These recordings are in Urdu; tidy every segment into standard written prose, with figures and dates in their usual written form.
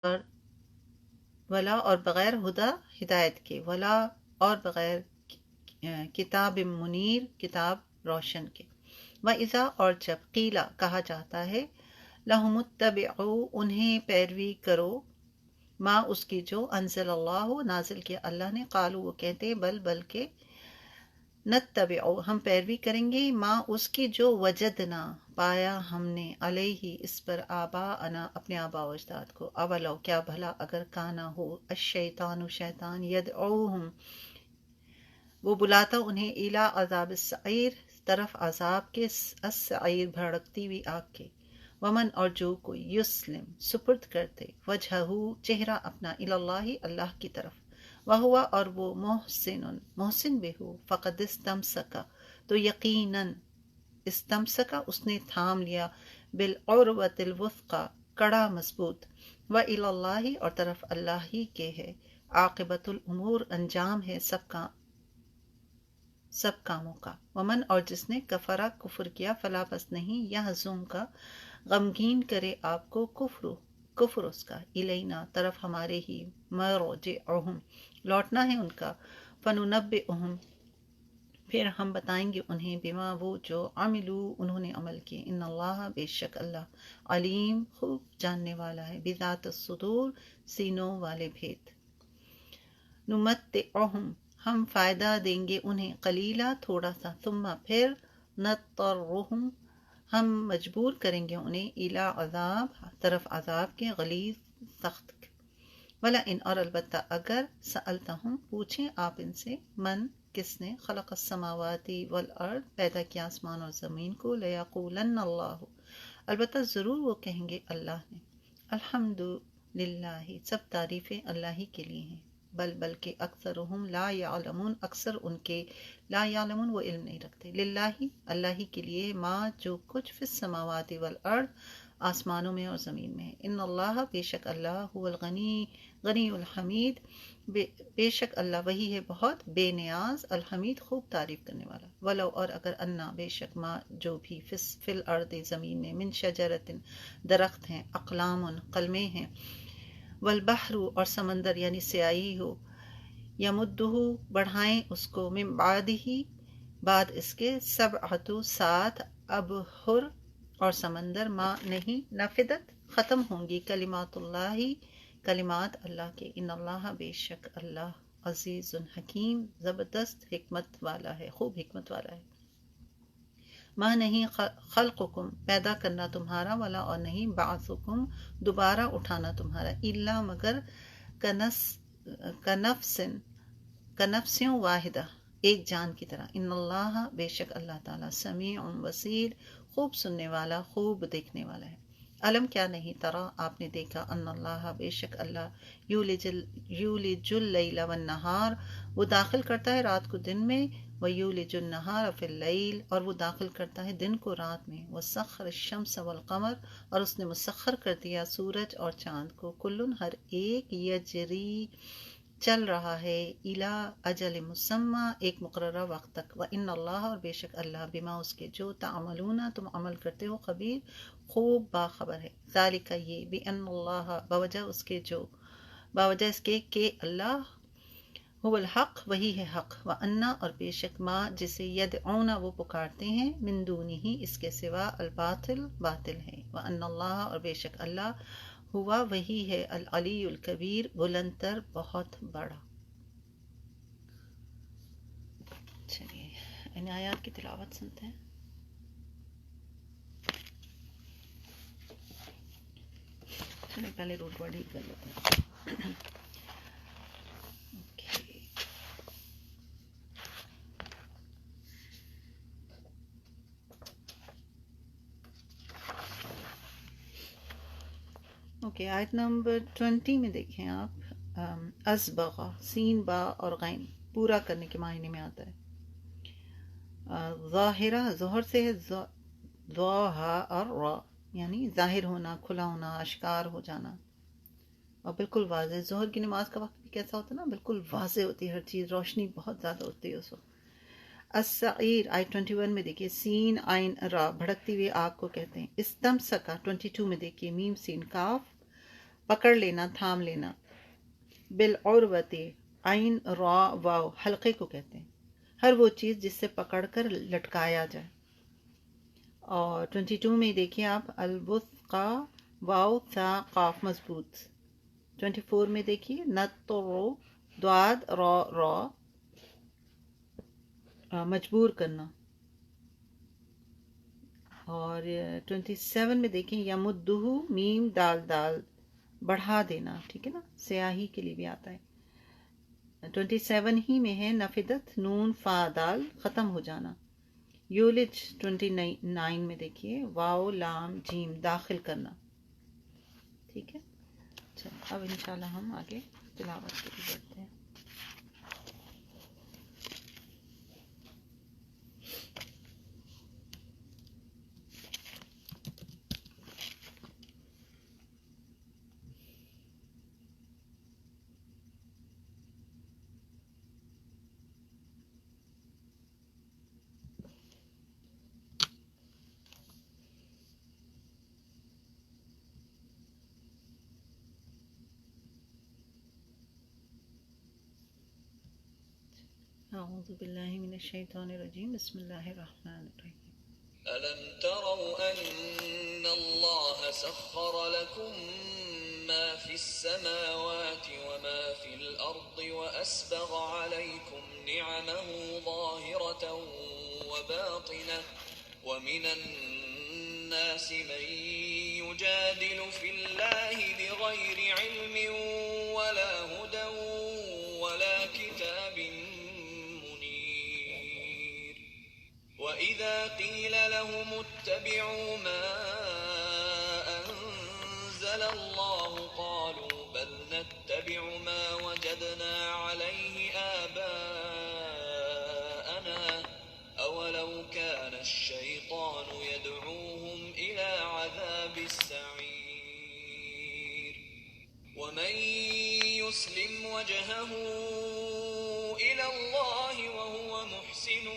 اور ولا اور بغیر ہدا ہدایت کے، ولا اور بغیر کتاب منیر کتاب روشن کے، وَإِذَا اور جب قیلا کہا جاتا ہے لَهُمُ اتَّبِعُوا انہیں پیروی کرو، ما اس کی جو انزل اللہ نازل کیا اللہ نے، قالوا وہ کہتے بلکہ نتبعوا ہم پیروی کریں گے، ما اس کی جو وجدنا پایا ہم نے، علیہ اس پر، آباءنا اپنے آباء و اجداد کو، اولو کیا بھلا اگر کانا ہو، الشیطان شیطان، یدعوہم وہ بلاتا انہیں، الی عذاب السعیر طرف عذاب کے، السعیر بھڑکتی ہوئی آگ کے، ومن اور جو کوئی یسلم سپرد کرتے، وجہہ چہرہ اپنا، اللہ اللہ کی طرف، وہوا اور وہ محسن بھی ہو، فقد استمسکا تو یقیناً، استمسکا اس نے تھام لیا، بالعروۃ الوثقی کڑا مضبوط، وإلی اللہ اور طرف اللہ ہی کے ہے، عاقبۃ الامور انجام ہے سب کاموں کا، ومن اور جس نے کفرا کفر کیا، فلا بس نہیں، یحزن کا غمگین کرے آپ کو، کفر اس کا، الینا طرف ہمارے ہی، مرجعہم لوٹنا ہے ان کا، فننبئہم پھر ہم بتائیں گے انہیں، بما وہ جو عملو انہوں نے عمل کیے، ان اللہ بے شک اللہ، علیم خوب جاننے والا ہے، بذات الصدور سینوں والے بھید، نمتعہم ہم فائدہ دیں گے انہیں، قلیلا تھوڑا سا، ثم پھر نضطرہم ہم مجبور کریں گے انہیں، الی عذاب طرف عذاب کے، غلیظ سخت، ولا ان اور البتہ اگر، سألتہم پوچھیں آپ ان سے، من کس نے، خلق السماوات والارض پیدا کیا آسمان اور زمین کو، لیقولن اللہ البتہ ضرور وہ کہیں گے اللہ نے، الحمد للہ سب تعریفیں اللہ ہی کے لیے ہیں، بلکہ اکثرہم لا یعلمون اکثر ان کے، لا یعلمون وہ علم نہیں رکھتے، للہ اللہ ہی کے لیے، ما جو کچھ فی السماوات والارض آسمانوں میں اور زمین میں ہے، ان اللہ بے شک اللہ هو الغنی غنی الحمید بے شک اللہ وہی ہے بہت بے نیاز، الحمید خوب تعریف کرنے والا، ولو اور اگر انا بے شک ما جو بھی فی الارض زمین میں، من شجرت درخت ہیں، اقلام قلمیں ہیں، والبحر اور سمندر یعنی سیاہی ہو، یمدہ بڑھائیں اس کو، من بعدہ بعد اس کے، سبعۃ سات ابحر اور سمندر، ما نہیں، نفدت ختم ہوں گی، کلمات اللہ کلمات اللہ کے، ان اللہ بے شک اللہ، عزیز حکیم زبردست حکمت والا ہے، خوب حکمت والا ہے، ما نہیں، خلقکم پیدا کرنا تمہارا، ولا اور نہیں، بعثکم دوبارہ اٹھانا تمہارا، الا مگر، کنفسوں واحدہ ایک جان کی طرح، ان اللہ بے شک اللہ تعالیٰ، سمیع بصیر خوب سننے والا خوب دیکھنے والا ہے، علم کیا نہیں، ترا آپ نے دیکھا، ان اللہ بے شک اللہ، یولج اللیل والنہار وہ داخل کرتا ہے رات کو دن میں، ویولج النہار فی اللیل اور وہ داخل کرتا ہے دن کو رات میں، وسخر الشمس والقمر اور اس نے مسخر کر دیا سورج اور چاند کو، کلن ہر ایک، یجری چل رہا ہے، الی اجل مسمى ایک مقررہ وقت تک، وان اللہ اور بے شک اللہ، بما اس کے جو، تعملون تم عمل کرتے ہو، خبیر خوب باخبر ہے، ذالک یہ، بان اللہ بوجہ اس کے جو، باوجہ اس کے کہ اللہ، هو الحق وہی ہے حق، وانا اور بے شک ما جسے، یدعون وہ پکارتے ہیں، من دونہ اس کے سوا، الباطل باطل ہے، وان اللہ اور بے شک اللہ، ہوا وہی ہے، العلی الکبیر بلند تر بہت بڑا۔ چلیے ان آیات کی تلاوت سنتے ہیں۔ چلیے پہلے روٹ ورڈ ہی کر لیتے ہیں۔ اوکے آیت نمبر 20 میں دیکھیں آپ، ازبغ سین با اور غین پورا کرنے کے معنی میں آتا ہے، ظاہرہ ظہر سے ہے، ظاہا اور را یعنی ظاہر ہونا، کھلا ہونا، اشکار ہو جانا، اور بالکل واضح، ظہر کی نماز کا وقت بھی کیسا ہوتا ہے نا، بالکل واضح ہوتی ہے ہر چیز، روشنی بہت زیادہ ہوتی ہے اس وقت۔ السعیر آیت 21 میں دیکھیے، سین عین را بھڑکتی ہوئی آگ کو کہتے ہیں، استمسکا 22 میں دیکھیے، میم سین کاف پکڑ لینا، تھام لینا. بالعروتی، عین را واو حلقے کو کہتے ہیں، ہر وہ چیز جس سے پکڑ کر لٹکایا جائے. اور 22 میں دیکھیے آپ، الوثقا واو تا قاف مضبوط. 24 میں دیکھیے نترو دواد را را مجبور کرنا. اور 27 میں دیکھیں یمدہو میم دال دال بڑھا دینا، ٹھیک ہے نا، سیاہی کے لیے بھی آتا ہے. 27 ہی میں ہے نفدت نون فا دال ختم ہو جانا. یولج 29 میں دیکھیے واو لام جیم داخل کرنا. ٹھیک ہے، اچھا اب انشاءاللہ ہم آگے تلاوت کے لیے بڑھتے ہیں. اعوذ باللہ من الشیطان الرجیم، بسم اللہ الرحمن الرحیم. ألم تروا أن الله سخر لكم ما في السماوات وما في الأرض وأسبغ عليكم نعمه ظاهرة وباطنة ومن الناس من يجادل في الله بغير علم ولا هدى ولا كتاب منير وإذا قيل لهم اتبعوا ما أنزل الله قالوا بل نتبع ما وجدنا عليه آباءنا أولو كان الشيطان يدعوهم إلى عذاب السعير ومن يسلم وجهه إلى الله وهو محسن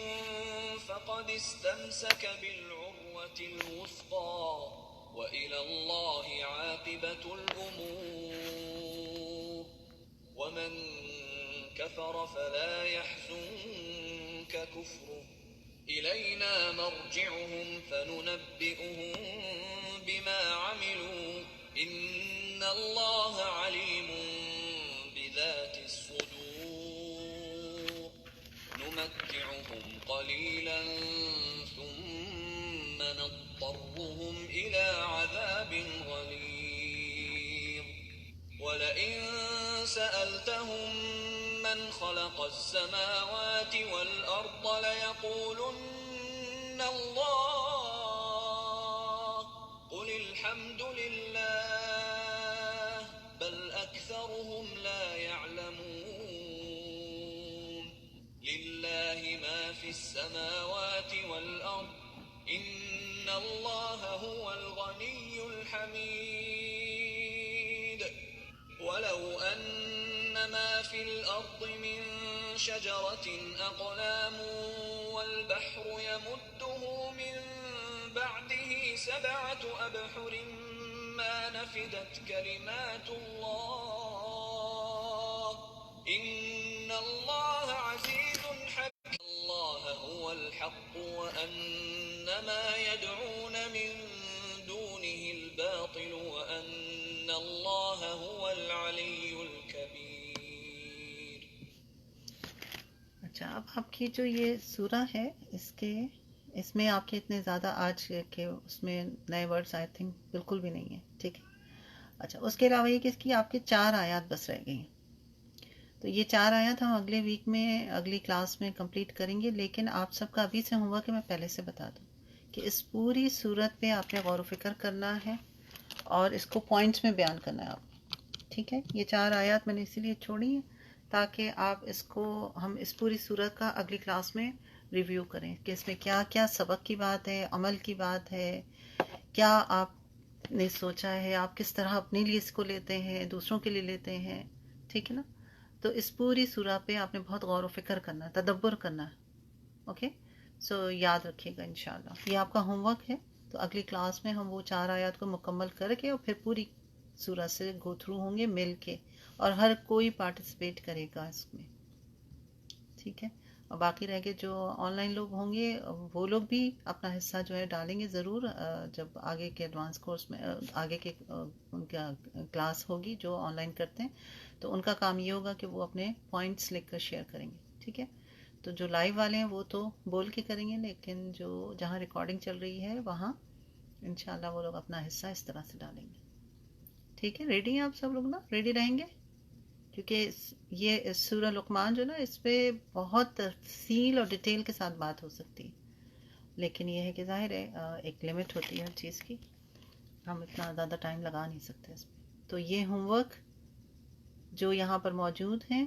فقد استمسك بالعروة الوثقى وإلى الله عاقبة الأمور ومن كفر فلا يحزنك كفره إلينا مرجعهم فننبئهم بما عملوا إن الله عليم بذات الصدور نمتعهم قليلا ثم نضطرهم إلى عذاب غليظ ولئن سألتهم من خلق السماوات والأرض ليقولن الله قل الحمد لله بل أكثرهم لا يعلمون لله ما في السماوات والأرض إن الله هو الغني الحميد ولو أن ما في الأرض من شجرة أقلام والبحر يمده من بعده 7 أبحر ما نفدت كلمات الله إن الله عزيز حكيم الله هو الحق وأن ما يدعون من دونه الباطل وأن الله هو العلي الكبير. اچھا اب آپ کی جو یہ سورہ ہے اس میں آپ کے اتنے زیادہ آج کے اس میں نئے ورڈز آئی تھنک بالکل بھی نہیں ہیں، ٹھیک ہے. اچھا اس کے علاوہ یہ کہ اس کی آپ کے 4 آیات بس رہ گئی ہیں، تو یہ 4 آیات ہم اگلے ویک میں اگلی کلاس میں کمپلیٹ کریں گے. لیکن آپ سب کا ابھی سے ہوا کہ میں پہلے سے بتا دوں کہ اس پوری صورت پہ آپ نے غور و فکر کرنا ہے اور اس کو پوائنٹس میں بیان کرنا ہے آپ، ٹھیک ہے. یہ 4 آیات میں نے اسی لیے چھوڑی ہیں تاکہ آپ ہم اس پوری صورت کا اگلی کلاس میں ریویو کریں کہ اس میں کیا کیا سبق کی بات ہے، عمل کی بات ہے، کیا آپ نے سوچا ہے، آپ کس طرح اپنے لیے اس کو لیتے ہیں، دوسروں کے لیے لیتے ہیں، ٹھیک ہے نا. تو اس پوری سورہ پہ آپ نے بہت غور و فکر کرنا ہے، تدبر کرنا ہے. اوکے، سو یاد رکھیے گا انشاءاللہ. یہ آپ کا ہوم ورک ہے، تو اگلی کلاس میں ہم وہ 4 آیات کو مکمل کر کے اور پھر پوری سورہ سے گو تھرو ہوں گے مل کے، اور ہر کوئی پارٹیسپیٹ کرے گا اس میں، ٹھیک ہے؟ اور باقی رہ گئے جو آن لائن لوگ ہوں گے وہ لوگ بھی اپنا حصہ جو ہے ڈالیں گے ضرور، جب آگے کے ایڈوانس کورس میں آگے کے ان کا کلاس ہوگی جو آن لائن کرتے ہیں، تو ان کا کام یہ ہوگا کہ وہ اپنے پوائنٹس لکھ کر شیئر کریں گے، ٹھیک ہے؟ تو جو لائیو والے ہیں وہ تو بول کے کریں گے، لیکن جو جہاں ریکارڈنگ چل رہی ہے وہاں انشاءاللہ وہ لوگ اپنا حصہ اس طرح سے ڈالیں گے، ٹھیک ہے؟ ریڈی ہیں آپ سب لوگ نا؟ ریڈی رہیں گے؟ کیونکہ یہ سورہ لقمان جو نا اس پہ بہت تفصیل اور ڈیٹیل کے ساتھ بات ہو سکتی ہے، لیکن یہ ہے کہ ظاہر ہے ایک لمٹ ہوتی ہے ہر چیز کی، ہم اتنا زیادہ ٹائم لگا نہیں سکتے اس میں۔ تو یہ ہوم ورک جو یہاں پر موجود ہیں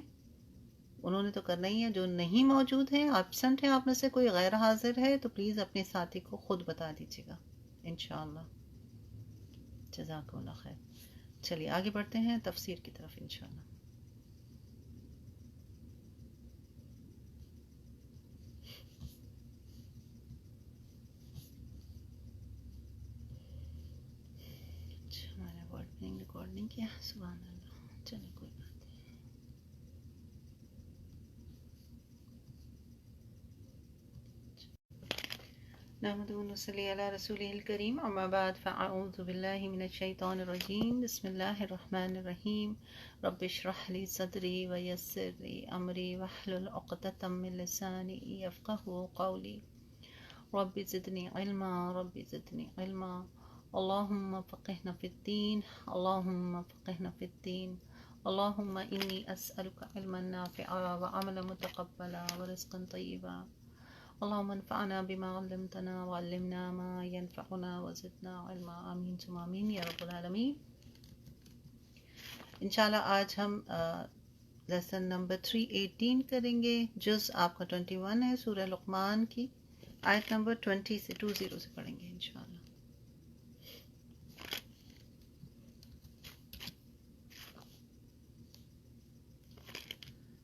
انہوں نے تو کرنا ہی ہے، جو نہیں موجود ہیں ایبسنٹ ہیں آپ میں سے کوئی غیر حاضر ہے تو پلیز اپنے ساتھی کو خود بتا دیجیے گا انشاءاللہ۔ جزاکم اللہ خیر۔ چلیے آگے بڑھتے ہیں تفسیر کی طرف انشاءاللہ۔ ہمارا ریکارڈنگ کیا؟ سبحان اللہ، چلے کوئی بات نہیں۔ نحمد ونصلی علی رسولہ الکریم، اما بعد فاعوذ باللہ من الشیطان الرجیم، بسم اللہ الرحمن الرحیم، رب اشرح لی صدری ویسر لی امری واحلل عقدۃ من لسانی یفقهوا قولی، رب زدنی علما رب زدنی علما، اللہم فقہنا فی الدین، اللہم فقہنا فی الدین، اللہم انی اسألک علما نافعا وعملا متقبلا ورزقا طیبا، اللهم انفعنا بما علمتنا وعلمنا ما ينفعنا وزدنا علما، آمین ثم آمین یا رب العالمین۔ انشاءاللہ آج ہم لیسن نمبر 318 کریں گے، جز آپ کا 21 ہے سورہ لقمان کی، آیت نمبر 20 سے 20 سے پڑھیں گے انشاءاللہ۔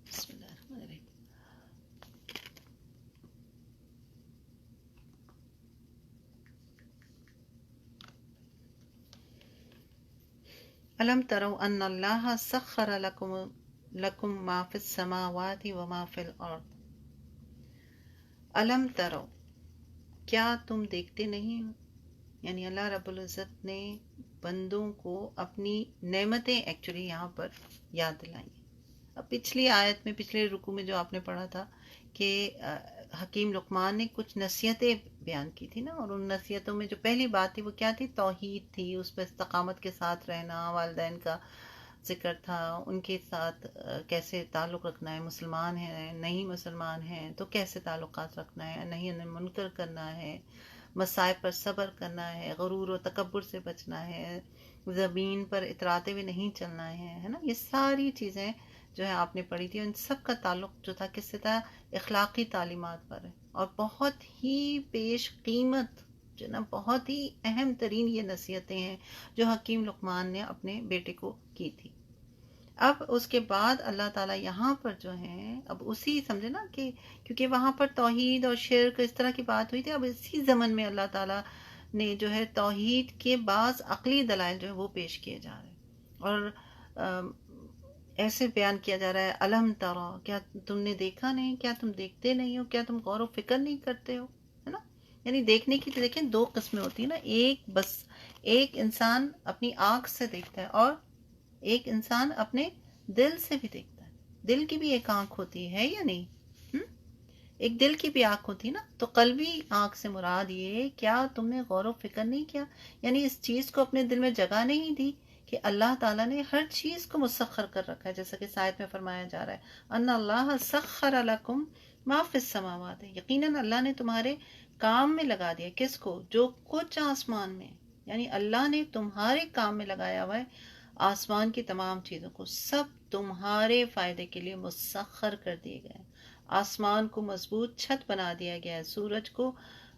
بسم اللہ الرحمن الرحیم۔ الم تروا ان اللہ سخر لکم ما فی السماوات وما فی الارض، الم تروا، کیا تم دیکھتے نہیں ہو؟ یعنی اللہ رب العزت نے بندوں کو اپنی نعمتیں ایکچولی یہاں پر یاد دلائیں۔ اب پچھلی آیت میں، پچھلے رکوع میں جو آپ نے پڑھا تھا کہ حکیم لقمان نے کچھ نصیحتیں بیان کی تھی نا، اور ان نصیحتوں میں جو پہلی بات تھی وہ کیا تھی؟ توحید تھی، اس پہ استقامت کے ساتھ رہنا، والدین کا ذکر تھا، ان کے ساتھ کیسے تعلق رکھنا ہے، مسلمان ہیں نہیں مسلمان ہیں تو کیسے تعلقات رکھنا ہے، نہیں منکر کرنا ہے، مصائب پر صبر کرنا ہے، غرور و تکبر سے بچنا ہے، زمین پر اتراتے ہوئے نہیں چلنا ہے نا، یہ ساری چیزیں جو ہے آپ نے پڑھی تھی، ان سب کا تعلق جو تھا کس سے تھا؟ اخلاقی تعلیمات پر ہے، اور بہت ہی پیش قیمت جو نا، بہت ہی اہم ترین یہ نصیحتیں ہیں جو حکیم لقمان نے اپنے بیٹے کو کی تھی۔ اب اس کے بعد اللہ تعالیٰ یہاں پر جو ہے، اب اسی سمجھے نا کہ کیونکہ وہاں پر توحید اور شرک اس طرح کی بات ہوئی تھی، اب اسی زمن میں اللہ تعالیٰ نے جو ہے توحید کے بعض عقلی دلائل جو ہے وہ پیش کیے جا رہے ہیں، اور ایسے بیان کیا جا رہا ہے، الم ترا، کیا تم نے دیکھا نہیں، کیا تم دیکھتے نہیں ہو، کیا تم غور و فکر نہیں کرتے ہو، ہے نا؟ یعنی دیکھنے کی تو دیکھیں دو قسمیں ہوتی ہیں نا، ایک بس ایک انسان اپنی آنکھ سے دیکھتا ہے اور ایک انسان اپنے دل سے بھی دیکھتا ہے۔ دل کی بھی ایک آنکھ ہوتی ہے یا نہیں؟ ایک دل کی بھی آنکھ ہوتی ہے نا، تو قلبی آنکھ سے مراد یہ، کیا تم نے غور و فکر نہیں کیا، یعنی اس چیز کو اپنے دل میں جگہ نہیں دی کہ اللہ تعالیٰ نے ہر چیز کو مسخر کر رکھا ہے، جیسا کہ اس آیت میں فرمایا جا رہا ہے ان اللہ سخر لکم ما فی السماوات، یقیناً اللہ نے تمہارے کام میں لگا دیا، کس کو؟ جو کچھ آسمان میں، یعنی اللہ نے تمہارے کام میں لگایا ہوا ہے آسمان کی تمام چیزوں کو، سب تمہارے فائدے کے لیے مسخر کر دیے گئے۔ آسمان کو مضبوط چھت بنا دیا گیا ہے، سورج کو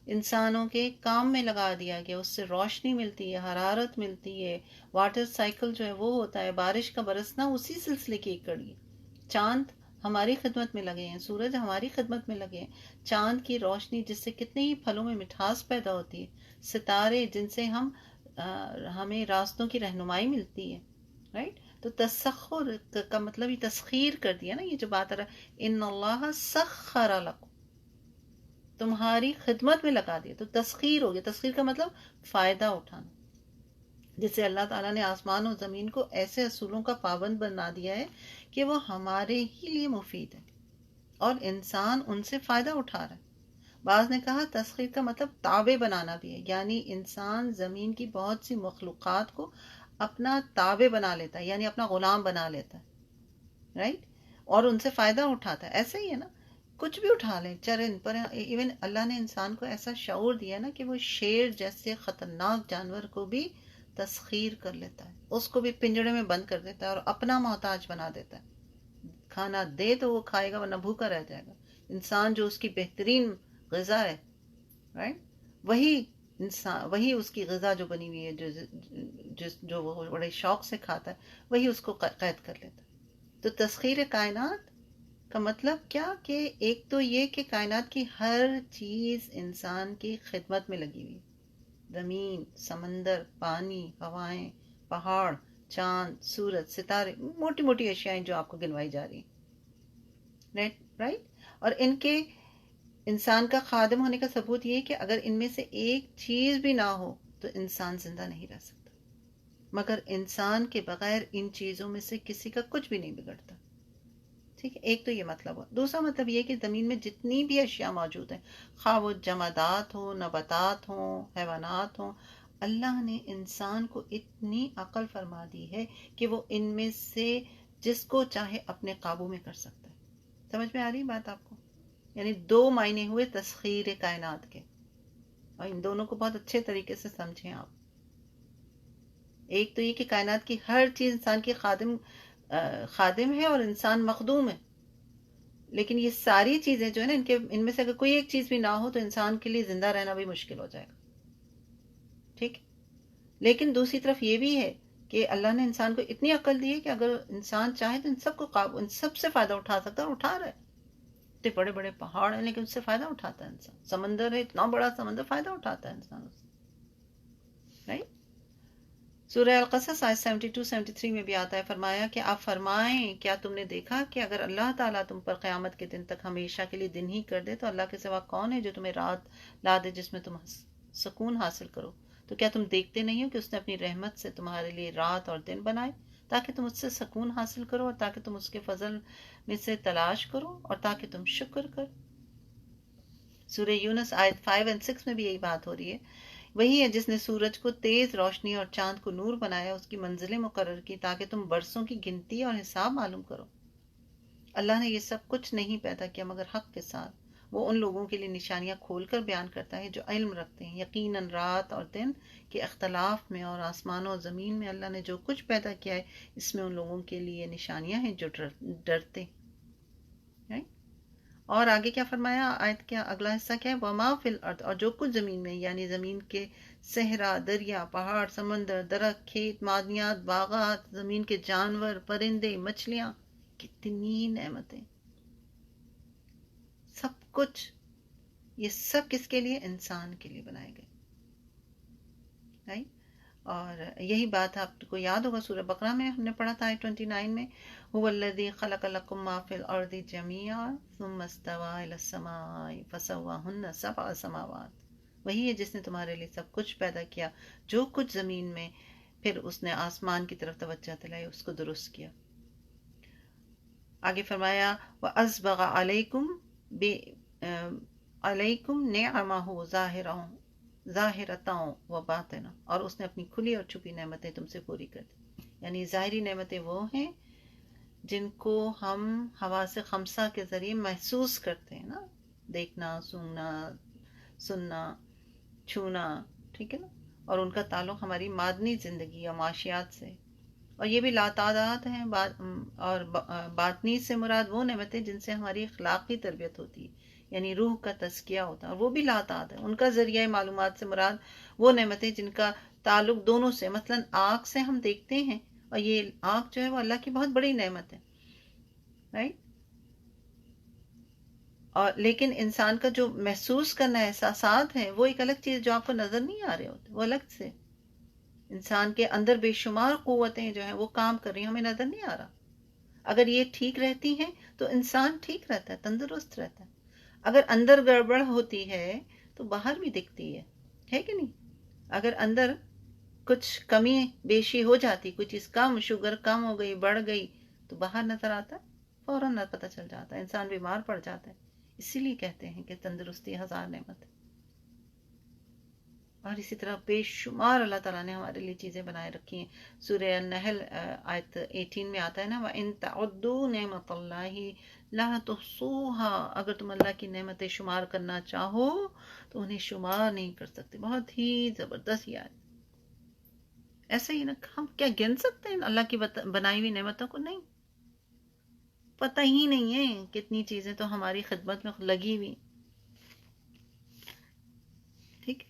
انسانوں کے کام میں لگا دیا گیا، اس سے روشنی ملتی ہے، حرارت ملتی ہے، واٹر سائیکل جو ہے وہ ہوتا ہے، بارش کا برسنا اسی سلسلے کی ایک کڑی ہے۔ چاند ہماری خدمت میں لگے ہیں، سورج ہماری خدمت میں لگے ہیں، چاند کی روشنی جس سے کتنے ہی پھلوں میں مٹھاس پیدا ہوتی ہے، ستارے جن سے ہم ہمیں راستوں کی رہنمائی ملتی ہے، رائٹ؟ تو تسخر کا مطلب یہ تسخیر کر دیا نا، یہ جو بات آ رہا ہے ان اللہ سخر لکم، تمہاری خدمت میں لگا دیا، تو تسخیر ہو گیا۔ تسخیر کا مطلب فائدہ اٹھانا، جسے اللہ تعالیٰ نے آسمان اور زمین کو ایسے اصولوں کا پابند بنا دیا ہے کہ وہ ہمارے ہی لیے مفید ہے اور انسان ان سے فائدہ اٹھا رہا ہے۔ بعض نے کہا تسخیر کا مطلب تابع بنانا بھی ہے، یعنی انسان زمین کی بہت سی مخلوقات کو اپنا تابع بنا لیتا ہے، یعنی اپنا غلام بنا لیتا ہے، رائٹ؟ اور ان سے فائدہ اٹھاتا ہے۔ ایسے ہی ہے نا، کچھ بھی اٹھا لیں، چرند پر، ایون اللہ نے انسان کو ایسا شعور دیا نا کہ وہ شیر جیسے خطرناک جانور کو بھی تسخیر کر لیتا ہے، اس کو بھی پنجڑے میں بند کر دیتا ہے اور اپنا محتاج بنا دیتا ہے۔ کھانا دے تو وہ کھائے گا ورنہ بھوکا رہ جائے گا۔ انسان جو اس کی بہترین غذا ہے، رائٹ، وہی انسان، وہی اس کی غذا جو بنی ہوئی ہے، جو وہ بڑے شوق سے کھاتا ہے، وہی اس کو قید کر لیتا ہے۔ تو تسخیر کائنات کا مطلب کیا کہ ایک تو یہ کہ کائنات کی ہر چیز انسان کی خدمت میں لگی ہوئی، زمین، سمندر، پانی، ہوائیں، پہاڑ، چاند، سورج، ستارے، موٹی موٹی اشیاء جو آپ کو گنوائی جا رہی ہیں، رائٹ؟ اور ان کے انسان کا خادم ہونے کا ثبوت یہ کہ اگر ان میں سے ایک چیز بھی نہ ہو تو انسان زندہ نہیں رہ سکتا، مگر انسان کے بغیر ان چیزوں میں سے کسی کا کچھ بھی نہیں بگڑتا، ٹھیک ہے؟ ایک تو یہ مطلب ہوا۔ دوسرا مطلب یہ کہ زمین میں جتنی بھی اشیاء موجود ہیں، خواہ وہ جمادات ہوں، نباتات ہوں، حیوانات ہوں، اللہ نے انسان کو اتنی عقل فرما دی ہے کہ وہ ان میں سے جس کو چاہے اپنے قابو میں کر سکتا ہے۔ سمجھ میں آ رہی بات آپ کو؟ یعنی دو معنی ہوئے تسخیر کائنات کے، اور ان دونوں کو بہت اچھے طریقے سے سمجھیں آپ۔ ایک تو یہ کہ کائنات کی ہر چیز انسان کی خادم ہے اور انسان مخدوم ہے، لیکن یہ ساری چیزیں جو ہے نا، ان میں سے اگر کوئی ایک چیز بھی نہ ہو تو انسان کے لیے زندہ رہنا بھی مشکل ہو جائے گا، ٹھیک؟ لیکن دوسری طرف یہ بھی ہے کہ اللہ نے انسان کو اتنی عقل دی ہے کہ اگر انسان چاہے تو ان سب کو ان سب سے فائدہ اٹھا سکتا ہے، اور اٹھا رہا ہے۔ اتنے بڑے بڑے پہاڑ ہیں لیکن اس سے فائدہ اٹھاتا ہے انسان، سمندر ہے اتنا بڑا سمندر، فائدہ اٹھاتا ہے انسان اس سے، رائٹ؟ سورہ القصص آیت 72-73 میں بھی آتا ہے، فرمایا کہ آپ فرمائیں کیا تم نے دیکھا کہ اگر اللہ تعالیٰ تم پر قیامت کے دن تک ہمیشہ کے لیے دن ہی کر دے تو اللہ کے سوا کون ہے جو تمہیں رات لا دے جس میں تم سکون حاصل کرو؟ تو کیا تم دیکھتے نہیں ہو کہ اس نے اپنی رحمت سے تمہارے لیے رات اور دن بنائے تاکہ تم اس سے سکون حاصل کرو اور تاکہ تم اس کے فضل میں سے تلاش کرو اور تاکہ تم شکر کرو۔ سورہ یونس آیت 5 اور 6 میں بھی یہی بات ہو رہی ہے۔ وہی ہے جس نے سورج کو تیز روشنی اور چاند کو نور بنایا، اس کی منزلیں مقرر کی تاکہ تم برسوں کی گنتی اور حساب معلوم کرو۔ اللہ نے یہ سب کچھ نہیں پیدا کیا مگر حق کے ساتھ۔ وہ ان لوگوں کے لیے نشانیاں کھول کر بیان کرتا ہے جو علم رکھتے ہیں۔ یقیناً رات اور دن کے اختلاف میں اور آسمانوں اور زمین میں اللہ نے جو کچھ پیدا کیا ہے، اس میں ان لوگوں کے لیے نشانیاں ہیں جو ڈرتے ہیں۔ اور آگے کیا فرمایا آیت کیا اگلا حصہ کیا ہے؟ وما فی الارض، اور جو کچھ زمین میں، یعنی زمین کے صحرا، دریا، پہاڑ، سمندر، درخت، کھیت، معدنیات، باغات، زمین کے جانور، پرندے، مچھلیاں، کتنی نعمتیں، سب کچھ، یہ سب کس کے لیے؟ انسان کے لیے بنائے گئے، رائٹ؟ اور یہی بات آپ کو یاد ہوگا سورہ بقرہ میں ہم نے پڑھا تھا آیت 29 میں، هو الذی خلق لکم ما فی الارض جميعا ثم استوى الى السماء فسواهن 7 سماوات۔ وہی ہے جس نے تمہارے لیے سب کچھ پیدا کیا جو کچھ زمین میں، پھر اس نے آسمان کی طرف توجہ دلائی، اس کو درست کیا۔ آگے فرمایا وَأَسْبَغَ عَلَيْكُمْ نِعَمَهُ ظاہرتاً و باطناً، اور اس نے اپنی کھلی اور چھپی نعمتیں تم سے پوری کر دی۔ یعنی ظاہری نعمتیں وہ ہیں جن کو ہم حواس خمسہ کے ذریعے محسوس کرتے ہیں نا، دیکھنا، سونگنا، سننا، چھونا، ٹھیک ہے نا، اور ان کا تعلق ہماری مادنی زندگی اور معاشیات سے، اور یہ بھی لاتعداد ہیں۔ اور باطنی سے مراد وہ نعمتیں جن سے ہماری اخلاقی تربیت ہوتی ہے، یعنی روح کا تزکیہ ہوتا ہے، اور وہ بھی لاتعداد ہے۔ ان کا ذریعہ معلومات سے مراد وہ نعمتیں جن کا تعلق دونوں سے، مثلا آنکھ سے ہم دیکھتے ہیں، اور یہ آنکھ جو ہے وہ اللہ کی بہت بڑی نعمت ہے، رائٹ؟ اور لیکن انسان کا جو محسوس کرنا احساسات ہیں وہ ایک الگ چیز جو آپ کو نظر نہیں آ رہے ہوتے، وہ الگ سے، انسان کے اندر بے شمار قوتیں جو ہیں وہ کام کر رہی ہیں، ہمیں نظر نہیں آ رہا. اگر یہ ٹھیک رہتی ہیں تو انسان ٹھیک رہتا ہے، تندرست رہتا ہے. اگر اندر گڑبڑ ہوتی ہے تو باہر بھی دکھتی ہے کہ نہیں؟ اگر اندر کچھ کمی بیشی ہو جاتی، کوئی چیز کم، شوگر کم ہو گئی، بڑھ گئی، تو باہر نظر آتا ہے، فوراً پتہ چل جاتا ہے، انسان بیمار پڑ جاتا ہے. اسی لیے کہتے ہیں کہ تندرستی ہزار نعمت ہے. اور اسی طرح بے شمار اللہ تعالیٰ نے ہمارے لیے چیزیں بنائے رکھی ہیں. سورہ النحل آیت 18 میں آتا ہے نا، وَإِن تَعُدُّوا نِعْمَتَ اللَّهِ لَا تُحْصُوهَا، اگر تم اللہ کی نعمتیں شمار کرنا چاہو تو انہیں شمار نہیں کر سکتے. بہت ہی زبردست یہ آیت. ایسے ہی نا، ہم کیا گن سکتے ہیں اللہ کی بنائی ہوئی نعمتوں کو؟ نہیں، پتہ ہی نہیں ہے کتنی چیزیں تو ہماری خدمت میں لگی ہوئی. ٹھیک ہے.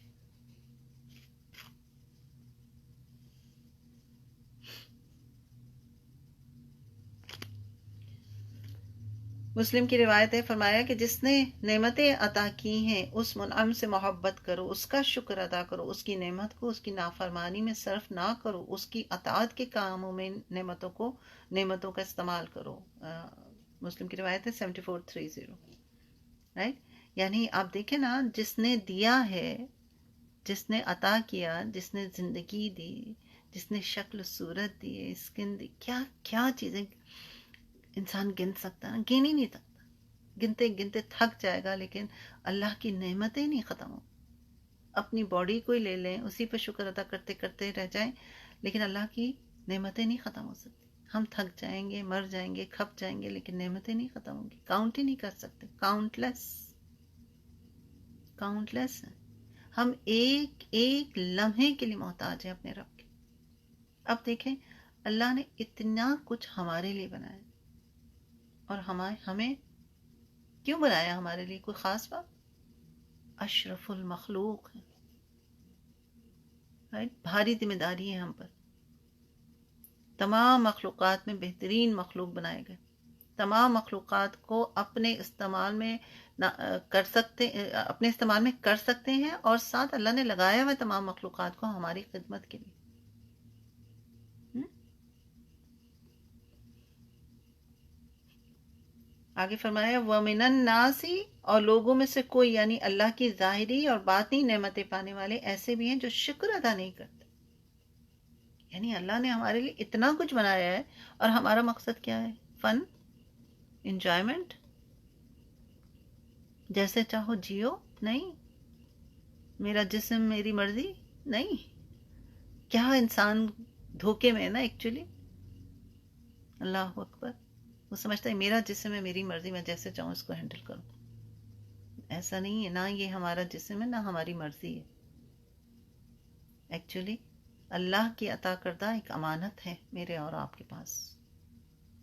مسلم کی روایت ہے، فرمایا کہ جس نے نعمتیں عطا کی ہیں اس منعم سے محبت کرو، اس کا شکر ادا کرو، اس کی نعمت کو اس کی نافرمانی میں صرف نہ کرو، اس کی اطاعت کے کاموں میں نعمتوں کا استعمال کرو. مسلم کی روایت ہے 7430. رائٹ؟ یعنی آپ دیکھیں نا، جس نے دیا ہے، جس نے عطا کیا، جس نے زندگی دی، جس نے شکل صورت دی، اسکن دی، کیا کیا چیزیں انسان گن سکتا ہے؟ گن ہی نہیں سکتا. گنتے گنتے تھک جائے گا، لیکن اللہ کی نعمتیں نہیں ختم ہو. اپنی باڈی کو ہی لے لیں، اسی پہ شکر ادا کرتے کرتے رہ جائیں، لیکن اللہ کی نعمتیں نہیں ختم ہو سکتی. ہم تھک جائیں گے، مر جائیں گے، کھپ جائیں گے، لیکن نعمتیں نہیں ختم ہوں گی. کاؤنٹ ہی نہیں کر سکتے. کاؤنٹلیس ہیں. ہم ایک ایک لمحے کے لیے محتاج ہیں اپنے رب کے. اب دیکھیں، اللہ نے اتنا کچھ ہمارے لیے بنایا، اور ہمیں کیوں بنایا؟ ہمارے لیے کوئی خاص بات؟ اشرف المخلوق ہے. بھاری ذمہ داری ہے ہم پر. تمام مخلوقات میں بہترین مخلوق بنائے گئے. تمام مخلوقات کو اپنے استعمال میں کر سکتے ہیں، اور ساتھ اللہ نے لگایا ہوا تمام مخلوقات کو ہماری خدمت کے لیے. آگے فرمایا وَمِنَ النَّاسِ، اور لوگوں میں سے کوئی، یعنی اللہ کی ظاہری اور باطنی نعمتیں پانے والے ایسے بھی ہیں جو شکر ادا نہیں کرتے. یعنی اللہ نے ہمارے لیے اتنا کچھ بنایا ہے، اور ہمارا مقصد کیا ہے؟ فن، انجوائمنٹ، جیسے چاہو جیو؟ نہیں. میرا جسم میری مرضی؟ نہیں. کیا انسان دھوکے میں ہے نا ایکچولی. اللہ اکبر. وہ سمجھتا ہے میرا جسم ہے، میری مرضی، میں جیسے چاہوں اس کو ہینڈل کروں. ایسا نہیں ہے. نہ یہ ہمارا جسم ہے، نہ ہماری مرضی ہے. ایکچولی اللہ کی عطا کردہ ایک امانت ہے میرے اور آپ کے پاس،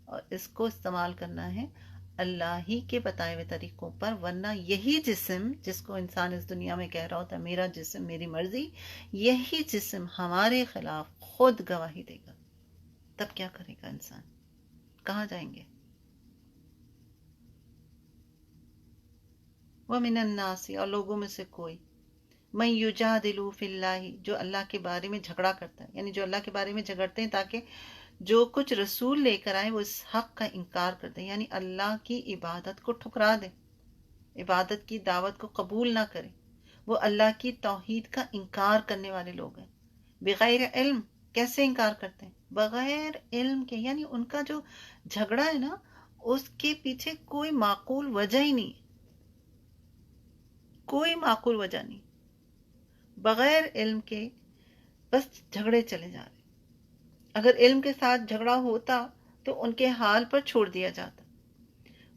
اور اس کو استعمال کرنا ہے اللہ ہی کے بتائے ہوئے طریقوں پر. ورنہ یہی جسم جس کو انسان اس دنیا میں کہہ رہا ہوتا ہے میرا جسم میری مرضی، یہی جسم ہمارے خلاف خود گواہی دے گا. تب کیا کرے گا انسان؟ کہاں جائیں گے؟ وَمِنَ النَّاسِ، اور لوگوں میں سے کوئی، مَن یُجَادِلُ فِی اللَّہِ، جو اللہ کے بارے میں جھگڑا کرتا ہے. یعنی جو اللہ کے بارے میں جھگڑتے ہیں تاکہ جو کچھ رسول لے کر آئے وہ اس حق کا انکار کر دیں، یعنی اللہ کی عبادت کو ٹھکرا دیں، عبادت کی دعوت کو قبول نہ کریں. وہ اللہ کی توحید کا انکار کرنے والے لوگ ہیں. بغیر علم. کیسے انکار کرتے ہیں؟ بغیر علم کے. یعنی ان کا جو جھگڑا ہے نا، اس کے پیچھے کوئی معقول وجہ ہی نہیں، کوئی معقول وجہ نہیں. بغیر علم کے بس جھگڑے چلے جا رہے. اگر علم کے ساتھ جھگڑا ہوتا تو ان کے حال پر چھوڑ دیا جاتا.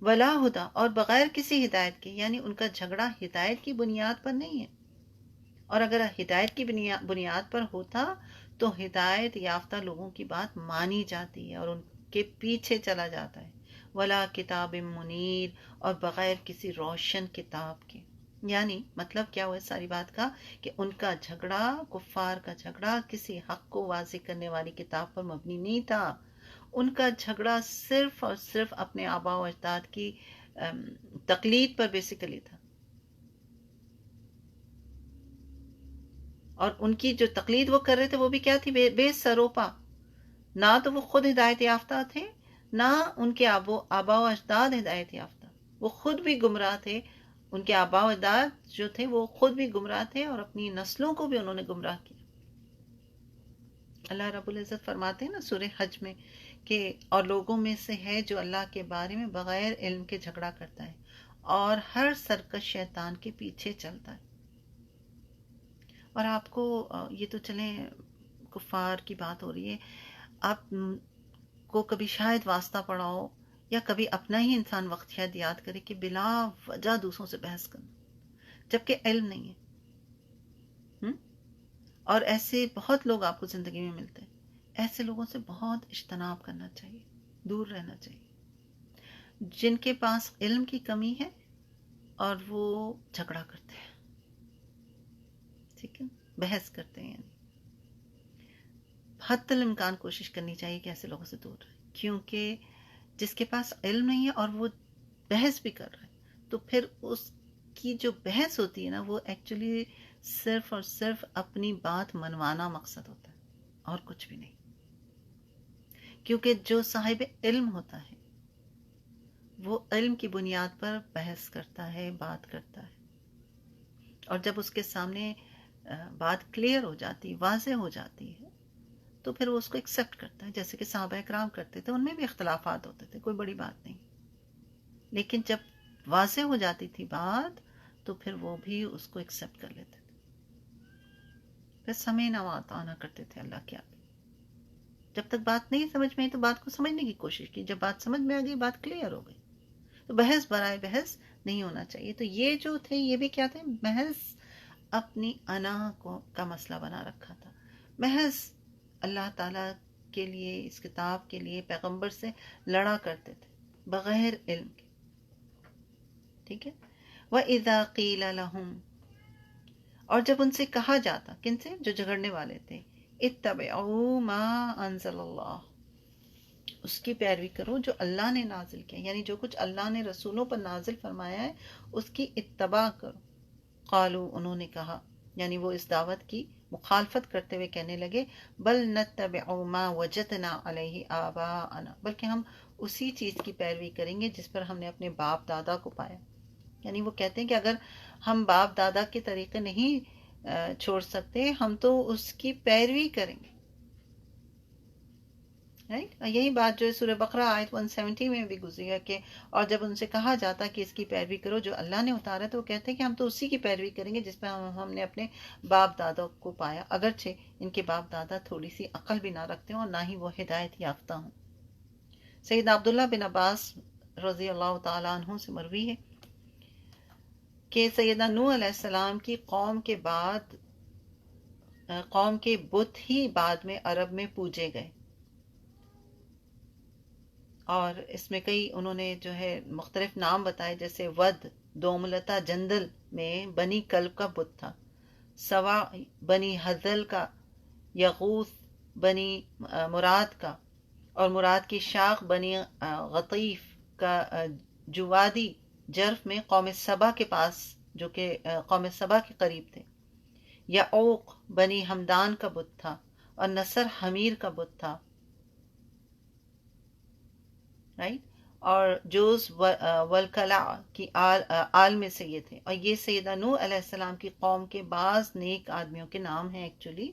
ولا ہدا، اور بغیر کسی ہدایت کے. یعنی ان کا جھگڑا ہدایت کی بنیاد پر نہیں ہے. اور اگر ہدایت کی بنیاد پر ہوتا تو ہدایت یافتہ لوگوں کی بات مانی جاتی ہے اور ان کے پیچھے چلا جاتا ہے. ولا کتاب منیر، اور بغیر کسی روشن کتاب کے. یعنی مطلب کیا ہوا ساری بات کا؟ کہ ان کا جھگڑا، کفار کا جھگڑا، کسی حق کو واضح کرنے والی کتاب پر مبنی نہیں تھا. ان کا جھگڑا صرف اور صرف اپنے آباء و اجداد کی تقلید پر بیسیکلی تھا. اور ان کی جو تقلید وہ کر رہے تھے وہ بھی کیا تھی؟ بے سروپا. نہ تو وہ خود ہدایت یافتہ تھے، نہ ان کے آبا و اجداد ہدایت یافتہ. وہ خود بھی گمراہ تھے، ان کے آبا و اجداد جو تھے وہ خود بھی گمراہ تھے، اور اپنی نسلوں کو بھی انہوں نے گمراہ کیا. اللہ رب العزت فرماتے ہیں نا سورہ حج میں کہ اور لوگوں میں سے ہے جو اللہ کے بارے میں بغیر علم کے جھگڑا کرتا ہے اور ہر سرکش شیطان کے پیچھے چلتا ہے. اور آپ کو یہ تو چلیں کفار کی بات ہو رہی ہے، آپ کو کبھی شاید واسطہ پڑا ہو یا کبھی اپنا ہی انسان وقت شاید یاد کرے کہ بلا وجہ دوسروں سے بحث کرنا جبکہ علم نہیں ہے. اور ایسے بہت لوگ آپ کو زندگی میں ملتے ہیں. ایسے لوگوں سے بہت اجتناب کرنا چاہیے، دور رہنا چاہیے، جن کے پاس علم کی کمی ہے اور وہ جھگڑا کرتے ہیں، ٹھیک ہے، بحث کرتے ہیں. یعنی حتی الامکان کوشش کرنی چاہیے کہ ایسے لوگوں سے دور رہیں، کیونکہ جس کے پاس علم نہیں ہے اور وہ بحث بھی کر رہا ہے تو پھر اس کی جو بحث ہوتی ہے نا وہ ایکچولی صرف اور صرف اپنی بات منوانا مقصد ہوتا ہے اور کچھ بھی نہیں. کیونکہ جو صاحب علم ہوتا ہے وہ علم کی بنیاد پر بحث کرتا ہے، بات کرتا ہے، اور جب اس کے سامنے بات کلیئر ہو جاتی، واضح ہو جاتی ہے تو پھر وہ اس کو ایکسیپٹ کرتا ہے، جیسے کہ صحابہ کرام کرتے تھے. ان میں بھی اختلافات ہوتے تھے، کوئی بڑی بات نہیں، لیکن جب واضح ہو جاتی تھی بات تو پھر وہ بھی اس کو ایکسیپٹ کر لیتے تھے. پھر سمعنا وأطعنا کرتے تھے اللہ کے آگے. جب تک بات نہیں سمجھ میں آئی تو بات کو سمجھنے کی کوشش کی، جب بات سمجھ میں آ گئی، بات کلیئر ہو گئی، تو بحث برائے بحث نہیں ہونا چاہیے. تو یہ جو تھے یہ بھی کیا تھے؟ محض اپنی انا کا مسئلہ بنا رکھا تھا، محض اللہ تعالیٰ کے لیے، اس کتاب کے لیے، پیغمبر سے لڑا کرتے تھے بغیر علم کے. ٹھیک ہے. وَإِذَا قِيلَ لَهُمْ، اور جب ان سے کہا جاتا، کن سے؟ جو جھگڑنے والے تھے، اتبعوا ما انزل اللہ، اس کی پیروی کرو جو اللہ نے نازل کیا، یعنی جو کچھ اللہ نے رسولوں پر نازل فرمایا ہے اس کی اتباع کرو. قالوا، انہوں نے کہا، یعنی وہ اس دعوت کی مخالفت کرتے ہوئے کہنے لگے، بل نتبع ما وجدنا علیہ آباءنا، بلکہ ہم اسی چیز کی پیروی کریں گے جس پر ہم نے اپنے باپ دادا کو پایا. یعنی وہ کہتے ہیں کہ اگر ہم باپ دادا کے طریقے نہیں چھوڑ سکتے ہم تو اس کی پیروی کریں گے. رائٹ. یہی بات جو ہے سورہ بقرہ آیت 170 میں بھی گزری ہے کہ اور جب ان سے کہا جاتا کہ اس کی پیروی کرو جو اللہ نے اتارا تو وہ کہتے ہیں کہ ہم تو اسی کی پیروی کریں گے جس پہ ہم نے اپنے باپ دادا کو پایا، اگرچہ ان کے باپ دادا تھوڑی سی عقل بھی نہ رکھتے ہوں اور نہ ہی وہ ہدایت یافتہ ہوں. سیدنا عبداللہ بن عباس رضی اللہ تعالیٰ عنہ سے مروی ہے کہ سیدنا نوح علیہ السلام کی قوم کے بت ہی بعد میں عرب میں پوجے گئے، اور اس میں کئی انہوں نے جو ہے مختلف نام بتائے، جیسے ود، دوملتا جندل میں بنی کلب کا بت تھا، سوا بنی حزل کا، یغوث بنی مراد کا، اور مراد کی شاخ بنی غطیف کا، جوادی جرف میں قوم سبا کے پاس جو کہ قوم سبا کے قریب تھے، یا اوق بنی ہمدان کا بت تھا، اور نصر حمیر کا بت تھا. رائٹ. اور جوز والکلع کی آل میں سے یہ تھے. اور یہ سیدہ نوح علیہ السلام کی قوم کے بعض نیک آدمیوں کے نام ہیں ایکچولی.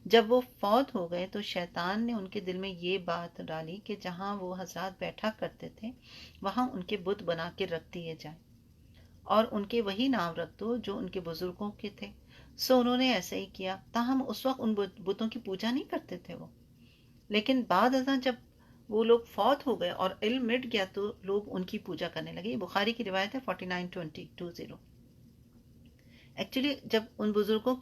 جب وہ فوت ہو گئے تو شیطان نے ان کے دل میں یہ بات ڈالی کہ جہاں وہ حضرات بیٹھا کرتے تھے وہاں ان کے بت بنا کے رکھ دیے جائیں اور ان کے وہی نام رکھ دو جو ان کے بزرگوں کے تھے. سو انہوں نے ایسے ہی کیا، تاہم اس وقت ان بتوں کی پوجا نہیں کرتے تھے وہ، لیکن بعد ازاں جب وہ لوگ فوت ہو گئے اور علم مٹ گیا تو لوگ ان کی پوجا کرنے لگے. بخاری کی روایت ہے 49:20. ایکچولی جب ان بزرگوں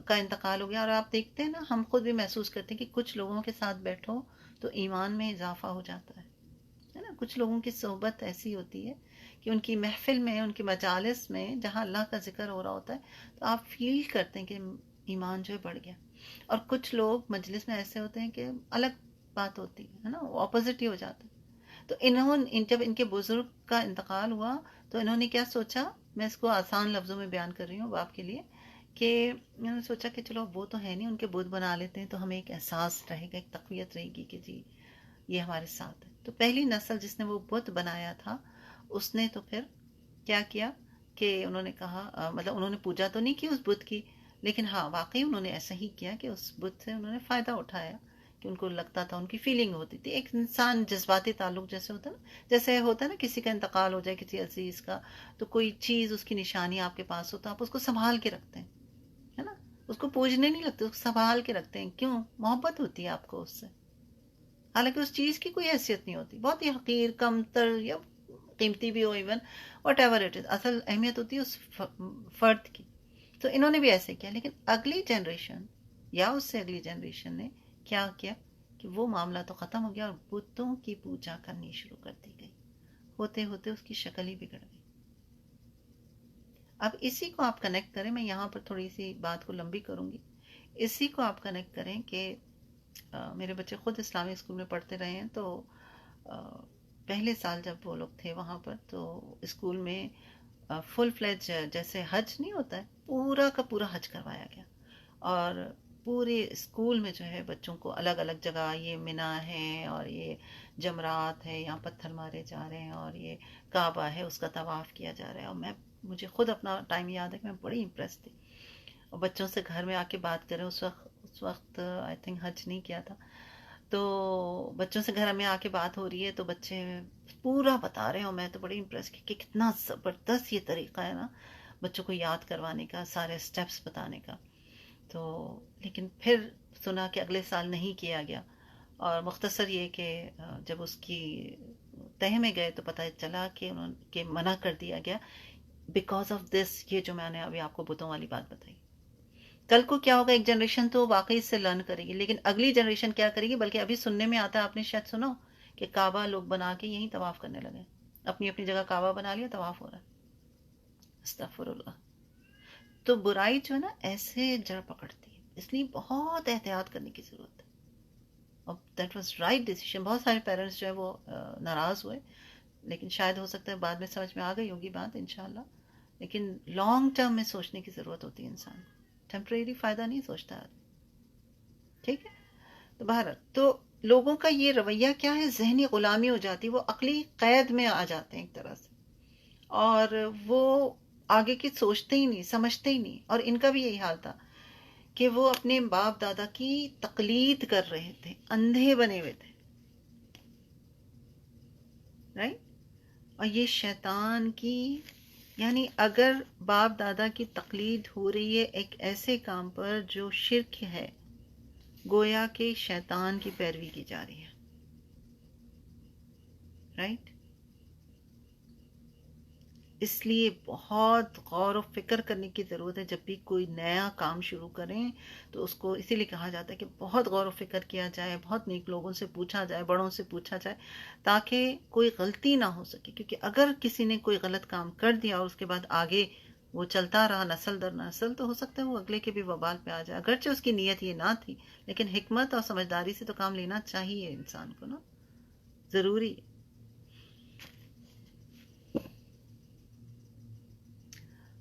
کا انتقال ہو گیا، اور آپ دیکھتے ہیں نا ہم خود بھی محسوس کرتے ہیں کہ کچھ لوگوں کے ساتھ بیٹھو تو ایمان میں اضافہ ہو جاتا ہے نا. کچھ لوگوں کی صحبت ایسی ہوتی ہے کہ ان کی محفل میں، ان کی مجالس میں جہاں اللہ کا ذکر ہو رہا ہوتا ہے تو آپ فیل کرتے ہیں کہ ایمان جو ہے بڑھ گیا. اور کچھ لوگ مجلس میں ایسے ہوتے ہیں کہ الگ بات ہوتی ہے نا، وہ اپوزٹ ہی ہو جاتا ہے. تو جب ان کے بزرگ کا انتقال ہوا تو انہوں نے کیا سوچا، میں اس کو آسان لفظوں میں بیان کر رہی ہوں آپ کے لیے، کہ میں نے سوچا کہ چلو وہ تو ہے نہیں، ان کے بت بنا لیتے ہیں تو ہمیں ایک احساس رہے گا، ایک تقویت رہے گی کہ جی یہ ہمارے ساتھ ہے. تو پہلی نسل جس نے وہ بت بنایا تھا اس نے تو پھر کیا کیا کہ انہوں نے کہا مطلب انہوں نے پوجا تو نہیں کی اس بت کی، لیکن ہاں واقعی انہوں نے ایسا ہی کیا کہ اس بت سے انہوں نے فائدہ اٹھایا، کہ ان کو لگتا تھا، ان کی فیلنگ ہوتی تھی. ایک انسان جذباتی تعلق جیسے ہوتا ہے نا، جیسے ہوتا ہے نا کسی کا انتقال ہو جائے کسی عزیز کا، تو کوئی چیز اس کی نشانی آپ کے پاس ہو تو آپ اس کو سنبھال کے رکھتے ہیں، ہے نا، اس کو پوجنے نہیں لگتے، اس کو سنبھال کے رکھتے ہیں. کیوں؟ محبت ہوتی ہے آپ کو اس سے، حالانکہ اس چیز کی کوئی حیثیت نہیں ہوتی، بہت ہی حقیر، کم تر یا قیمتی بھی ہو، even whatever it is, اصل اہمیت ہوتی ہے اس فرد کی. تو انہوں نے بھی ایسے کیا، لیکن اگلی جنریشن یا اس سے اگلی جنریشن نے کیا کیا کہ وہ معاملہ تو ختم ہو گیا اور بتوں کی پوجا کرنی شروع کر دی گئی، ہوتے ہوتے اس کی شکل ہی بگڑ گئی. اب اسی کو آپ کنیکٹ کریں، میں یہاں پر تھوڑی سی بات کو لمبی کروں گی، اسی کو آپ کنیکٹ کریں کہ میرے بچے خود اسلامی اسکول میں پڑھتے رہے ہیں، تو پہلے سال جب وہ لوگ تھے وہاں پر تو اسکول میں فل فلیج جیسے حج نہیں ہوتا ہے، پورا کا پورا حج کروایا گیا، اور پورے اسکول میں جو ہے بچوں کو الگ الگ جگہ، یہ منا ہے اور یہ جمرات ہے، یہاں پتھر مارے جا رہے ہیں، اور یہ کعبہ ہے اس کا طواف کیا جا رہا ہے. اور مجھے خود اپنا ٹائم یاد ہے کہ میں بڑی امپریس تھی. اور بچوں سے گھر میں آ کے بات کریں، اس وقت آئی تھنک حج نہیں کیا تھا، تو بچوں سے گھر میں آ کے بات ہو رہی ہے تو بچے پورا بتا رہے ہیں، اور میں تو بڑی امپریس کی کہ کتنا زبردست یہ طریقہ ہے نا بچوں کو یاد کروانے کا، سارے سٹیپس بتانے کا. تو لیکن پھر سنا کہ اگلے سال نہیں کیا گیا، اور مختصر یہ کہ جب اس کی تہ میں گئے تو پتہ چلا کہ انہوں کہ منع کر دیا گیا بیکاز آف دس، یہ جو میں نے ابھی آپ کو بتوں والی بات بتائی. کل کو کیا ہوگا، ایک جنریشن تو واقعی اس سے لرن کرے گی، لیکن اگلی جنریشن کیا کرے گی؟ بلکہ ابھی سننے میں آتا ہے، آپ نے شاید سنا کہ کعبہ لوگ بنا کے یہیں طواف کرنے لگے، اپنی اپنی جگہ کعبہ بنا لیا، طواف ہو رہا ہے. استغفر اللہ. تو برائی جو ہے نا ایسے جڑ پکڑتی ہے، اس لیے بہت احتیاط کرنے کی ضرورت ہے. اور دیٹ واز رائٹ ڈیسیشن. بہت سارے پیرنٹس جو ہے وہ ناراض ہوئے، لیکن شاید ہو سکتا ہے بعد میں سمجھ میں آ گئی ہوگی بات انشاءاللہ. لیکن لانگ ٹرم میں سوچنے کی ضرورت ہوتی ہے انسان، ٹیمپریری فائدہ نہیں سوچتا آدمی. ٹھیک ہے. تو بہرحال تو لوگوں کا یہ رویہ کیا ہے، ذہنی غلامی ہو جاتی، وہ عقلی قید میں آ جاتے ہیں ایک طرح سے، اور وہ آگے کی سوچتے ہی نہیں، سمجھتے ہی نہیں. اور ان کا بھی یہی حال تھا کہ وہ اپنے باپ دادا کی تقلید کر رہے تھے، اندھے بنے ہوئے تھے، رائٹ. اور یہ شیطان کی، یعنی اگر باپ دادا کی تقلید ہو رہی ہے ایک ایسے کام پر جو شرک ہے، گویا کہ شیطان کی پیروی کی جا رہی ہے، رائٹ. اس لیے بہت غور و فکر کرنے کی ضرورت ہے جب بھی کوئی نیا کام شروع کریں تو اس کو اسی لیے کہا جاتا ہے کہ بہت غور و فکر کیا جائے، بہت نیک لوگوں سے پوچھا جائے، بڑوں سے پوچھا جائے، تاکہ کوئی غلطی نہ ہو سکے. کیونکہ اگر کسی نے کوئی غلط کام کر دیا اور اس کے بعد آگے وہ چلتا رہا نسل در نسل، تو ہو سکتا ہے وہ اگلے کے بھی وبال پہ آ جائے، اگرچہ اس کی نیت یہ نہ تھی، لیکن حکمت اور سمجھداری سے تو کام لینا چاہیے انسان کو نا، ضروری.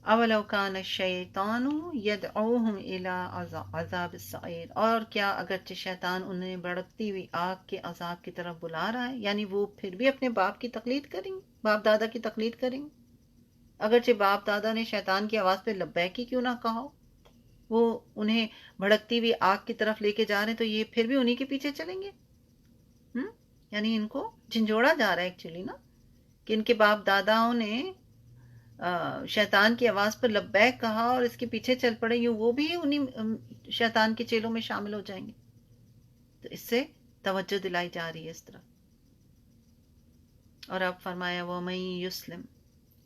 اولو کان الشیطان یدعوہم الی عذاب السعیر، اور کیا اگرچہ شیطان انہیں بڑکتی ہوئی آگ کے عذاب کی طرف بلا رہا ہے، یعنی وہ پھر بھی اپنے باپ کی تقلید کریں گے، باپ دادا کی تقلید کریں گے. اگرچہ باپ دادا نے شیطان کی آواز پہ لبیک ہی کیوں نہ کہا ہو، وہ انہیں بھڑکتی ہوئی آگ کی طرف لے کے جا رہے ہیں تو یہ پھر بھی انہی کے پیچھے چلیں گے. یعنی ان کو جھنجھوڑا جا رہا ہے ایکچولی نا، کہ ان کے باپ داداؤں نے شیطان کی آواز پر لبیک کہا اور اس کے پیچھے چل پڑے، یوں وہ بھی انہیں شیطان کے چیلوں میں شامل ہو جائیں گے. تو اس سے توجہ دلائی جا رہی ہے اس طرح. اور اب فرمایا وَمَن يُسْلِمْ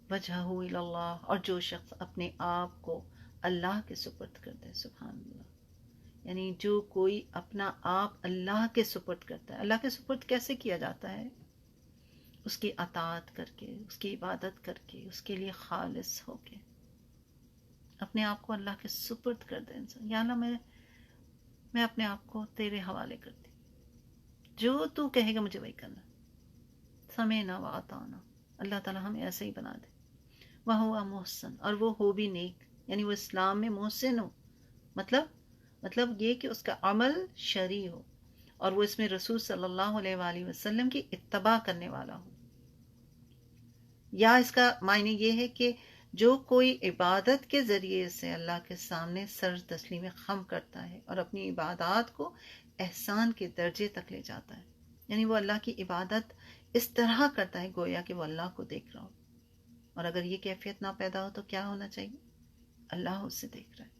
وَجْهَهُ إِلَى اللَّهِ، اور جو شخص اپنے آپ کو اللہ کے سپرد کر دے، سبحان اللہ. یعنی جو کوئی اپنا آپ اللہ کے سپرد کرتا ہے. اللہ کے سپرد کیسے کیا جاتا ہے؟ اس کی اطاعت کر کے، اس کی عبادت کر کے، اس کے لیے خالص ہو کے اپنے آپ کو اللہ کے سپرد کر دے انسان. یا اللہ میں اپنے آپ کو تیرے حوالے کرتی، جو تو کہے گا مجھے وہی کرنا. سمعنا وأطعنا. اللہ تعالیٰ ہمیں ایسے ہی بنا دے. وَهُوَ مُحْسِنٌ، اور وہ ہو بھی نیک، یعنی وہ اسلام میں محسن ہو، مطلب یہ کہ اس کا عمل شرعی ہو اور وہ اس میں رسول صلی اللہ علیہ وآلہ وسلم کی اتباع کرنے والا ہو. یا اس کا معنی یہ ہے کہ جو کوئی عبادت کے ذریعے سے اللہ کے سامنے سر تسلیم خم کرتا ہے اور اپنی عبادات کو احسان کے درجے تک لے جاتا ہے، یعنی وہ اللہ کی عبادت اس طرح کرتا ہے گویا کہ وہ اللہ کو دیکھ رہا ہو. اور اگر یہ کیفیت نہ پیدا ہو تو کیا ہونا چاہیے؟ اللہ اسے دیکھ رہا ہے.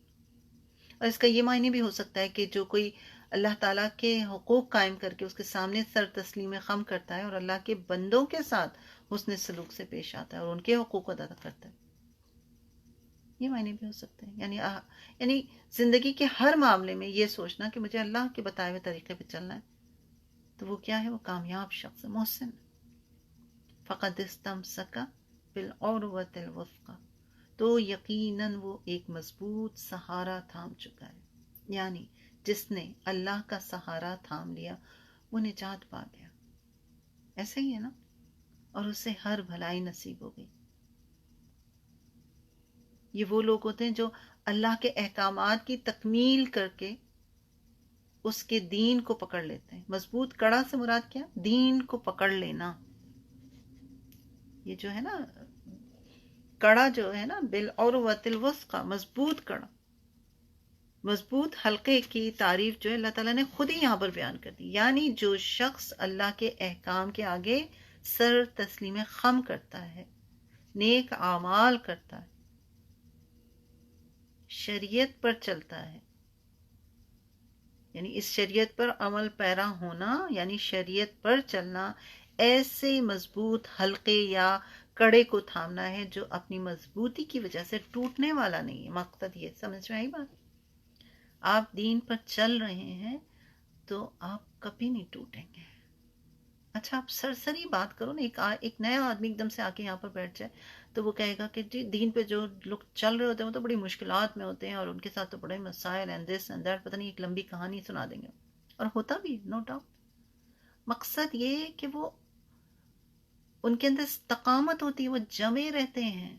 اور اس کا یہ معنی بھی ہو سکتا ہے کہ جو کوئی اللہ تعالیٰ کے حقوق قائم کر کے اس کے سامنے سر تسلیم خم کرتا ہے اور اللہ کے بندوں کے ساتھ حسن سلوک سے پیش آتا ہے اور ان کے حقوق ادا کرتا ہے، یہ معنی بھی ہو سکتے ہیں. یعنی زندگی کے ہر معاملے میں یہ سوچنا کہ مجھے اللہ کے بتائے ہوئے طریقے پہ چلنا ہے، تو وہ کیا ہے؟ وہ کامیاب شخص محسن. فقد استمسک بالعروۃ الوثقی، تو یقیناً وہ ایک مضبوط سہارا تھام چکا ہے، یعنی جس نے اللہ کا سہارا تھام لیا وہ نجات پا گیا. ایسے ہی ہے نا؟ اور اسے ہر بھلائی نصیب ہو گئی. یہ وہ لوگ ہوتے ہیں جو اللہ کے احکامات کی تکمیل کر کے اس کے دین کو پکڑ لیتے ہیں. مضبوط کڑا سے مراد کیا؟ دین کو پکڑ لینا. یہ جو ہے نا کڑا جو ہے نا بالعروۃ الوثقی، مضبوط کڑا، مضبوط حلقے کی تعریف جو ہے اللہ تعالیٰ نے خود ہی یہاں پر بیان کر دی. یعنی جو شخص اللہ کے احکام کے آگے سر تسلیم خم کرتا ہے، نیک اعمال کرتا ہے، شریعت پر چلتا ہے، یعنی اس شریعت پر عمل پیرا ہونا، یعنی شریعت پر چلنا، ایسے مضبوط حلقے یا کڑے کو تھامنا ہے جو اپنی مضبوطی کی وجہ سے ٹوٹنے والا نہیں ہے. مقصد یہ سمجھ میں آئی بات؟ آپ دین پر چل رہے ہیں تو آپ کبھی نہیں ٹوٹیں گے. اچھا آپ سرسری بات کرو نا، ایک نیا آدمی ایک دم سے آ کے یہاں پر بیٹھ جائے تو وہ کہے گا کہ جی دین پہ جو لوگ چل رہے ہوتے ہیں وہ تو بڑی مشکلات میں ہوتے ہیں اور ان کے ساتھ تو بڑے مسائل اینڈ دس اینڈ دیٹ، پتہ نہیں ایک لمبی کہانی سنا دیں گے. اور ہوتا بھی نو ڈاؤٹ. مقصد یہ ہے کہ وہ ان کے اندر استقامت ہوتی ہے، وہ جمے رہتے ہیں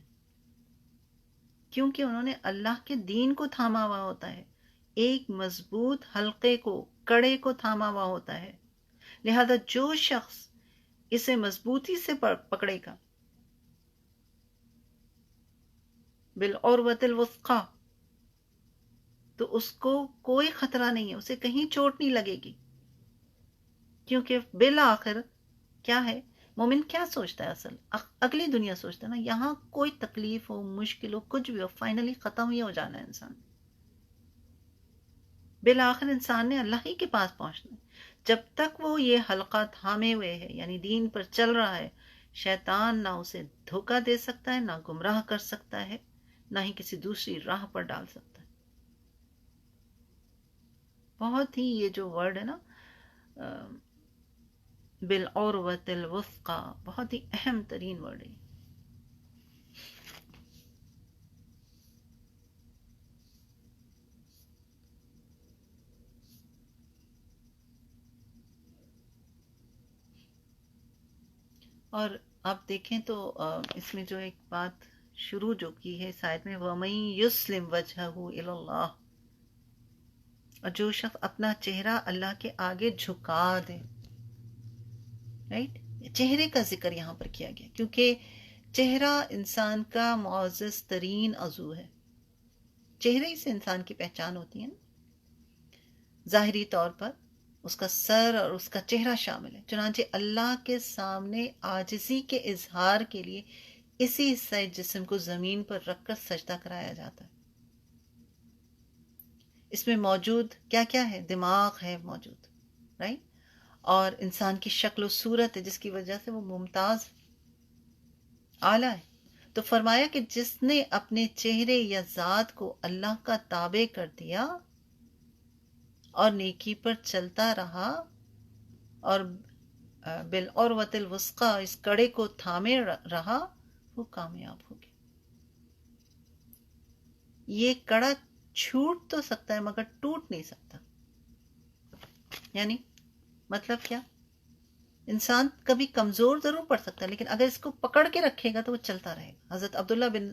کیونکہ انہوں نے اللہ کے دین کو تھاما ہوا ہوتا ہے، ایک مضبوط حلقے کو، کڑے کو تھاما ہوا ہوتا ہے. لہذا جو شخص اسے مضبوطی سے پکڑے گا بالعروۃ الوثقی، تو اس کو کوئی خطرہ نہیں ہے، اسے کہیں چوٹ نہیں لگے گی. کیونکہ بالآخر کیا ہے؟ مومن کیا سوچتا ہے؟ اصل اگلی دنیا سوچتا ہے نا. یہاں کوئی تکلیف ہو، مشکل ہو، کچھ بھی ہو، فائنلی ختم ہی ہو جانا ہے انسان. بالآخر انسان نے اللہ ہی کے پاس پہنچنا ہے. جب تک وہ یہ حلقہ تھامے ہوئے ہے، یعنی دین پر چل رہا ہے، شیطان نہ اسے دھوکہ دے سکتا ہے، نہ گمراہ کر سکتا ہے، نہ ہی کسی دوسری راہ پر ڈال سکتا ہے. بہت ہی یہ جو ورڈ ہے نا بالعروۃ الوثقی، بہت ہی اہم ترین ورڈ ہے. اور آپ دیکھیں تو اس میں جو ایک بات شروع جو کی ہے اس آیت میں، وَمَن يُسْلِمْ وَجْهَهُ إِلَى اللَّهِ، اور جو شخص اپنا چہرہ اللہ کے آگے جھکا دے. رائٹ؟ چہرے کا ذکر یہاں پر کیا گیا کیونکہ چہرہ انسان کا معزز ترین عضو ہے. چہرے سے انسان کی پہچان ہوتی ہے نا. ظاہری طور پر اس کا سر اور اس کا چہرہ شامل ہے. چنانچہ اللہ کے سامنے عاجزی کے اظہار کے لیے اسی حصہ جسم کو زمین پر رکھ کر سجدہ کرایا جاتا ہے. اس میں موجود کیا کیا ہے؟ دماغ ہے موجود، رائٹ؟ اور انسان کی شکل و صورت ہے جس کی وجہ سے وہ ممتاز اعلیٰ ہے. تو فرمایا کہ جس نے اپنے چہرے یا ذات کو اللہ کا تابع کر دیا اور نیکی پر چلتا رہا اور بالعروۃ الوثقی، اس کڑے کو تھامے رہا، وہ کامیاب ہو گیا. یہ کڑا چھوٹ تو سکتا ہے مگر ٹوٹ نہیں سکتا. یعنی مطلب کیا؟ انسان کبھی کمزور ضرور پڑ سکتا ہے لیکن اگر اس کو پکڑ کے رکھے گا تو وہ چلتا رہے گا. حضرت عبداللہ بن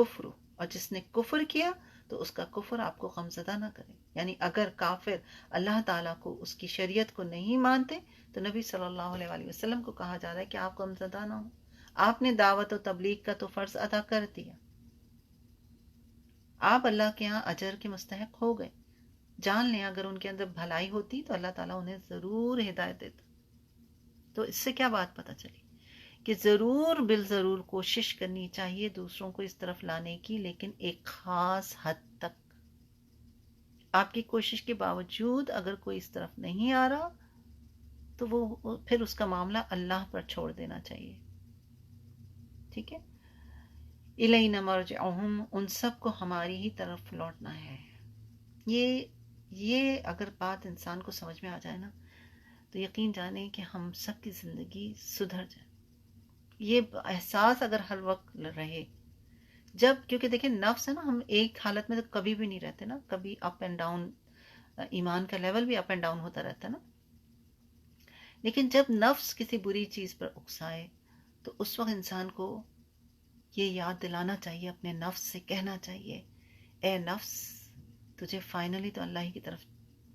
الکفر، اور جس نے کفر کیا تو اس کا کفر آپ کو غمزدہ نہ کرے. یعنی اگر کافر اللہ تعالیٰ کو، اس کی شریعت کو نہیں مانتے تو نبی صلی اللہ علیہ وآلہ وسلم کو کہا جا رہا ہے کہ آپ غمزدہ نہ ہو. آپ نے دعوت و تبلیغ کا تو فرض ادا کر دیا، آپ اللہ کے ہاں اجر کے مستحق ہو گئے. جان لیں اگر ان کے اندر بھلائی ہوتی تو اللہ تعالیٰ انہیں ضرور ہدایت دیتا. تو اس سے کیا بات پتہ چلی کہ ضرور بالضرور کوشش کرنی چاہیے دوسروں کو اس طرف لانے کی، لیکن ایک خاص حد تک. آپ کی کوشش کے باوجود اگر کوئی اس طرف نہیں آ رہا تو وہ پھر اس کا معاملہ اللہ پر چھوڑ دینا چاہیے. ٹھیک ہے. الینا مرجعہم، ان سب کو ہماری ہی طرف لوٹنا ہے. یہ اگر بات انسان کو سمجھ میں آ جائے نا تو یقین جانیں کہ ہم سب کی زندگی سدھر جائے. یہ احساس اگر ہر وقت رہے، جب کیونکہ دیکھیں نفس ہے نا، ہم ایک حالت میں تو کبھی بھی نہیں رہتے نا، کبھی اپ اینڈ ڈاؤن، ایمان کا لیول بھی اپ اینڈ ڈاؤن ہوتا رہتا ہے نا. لیکن جب نفس کسی بری چیز پر اکسائے تو اس وقت انسان کو یہ یاد دلانا چاہیے، اپنے نفس سے کہنا چاہیے اے نفس تجھے فائنلی تو اللہ ہی کی طرف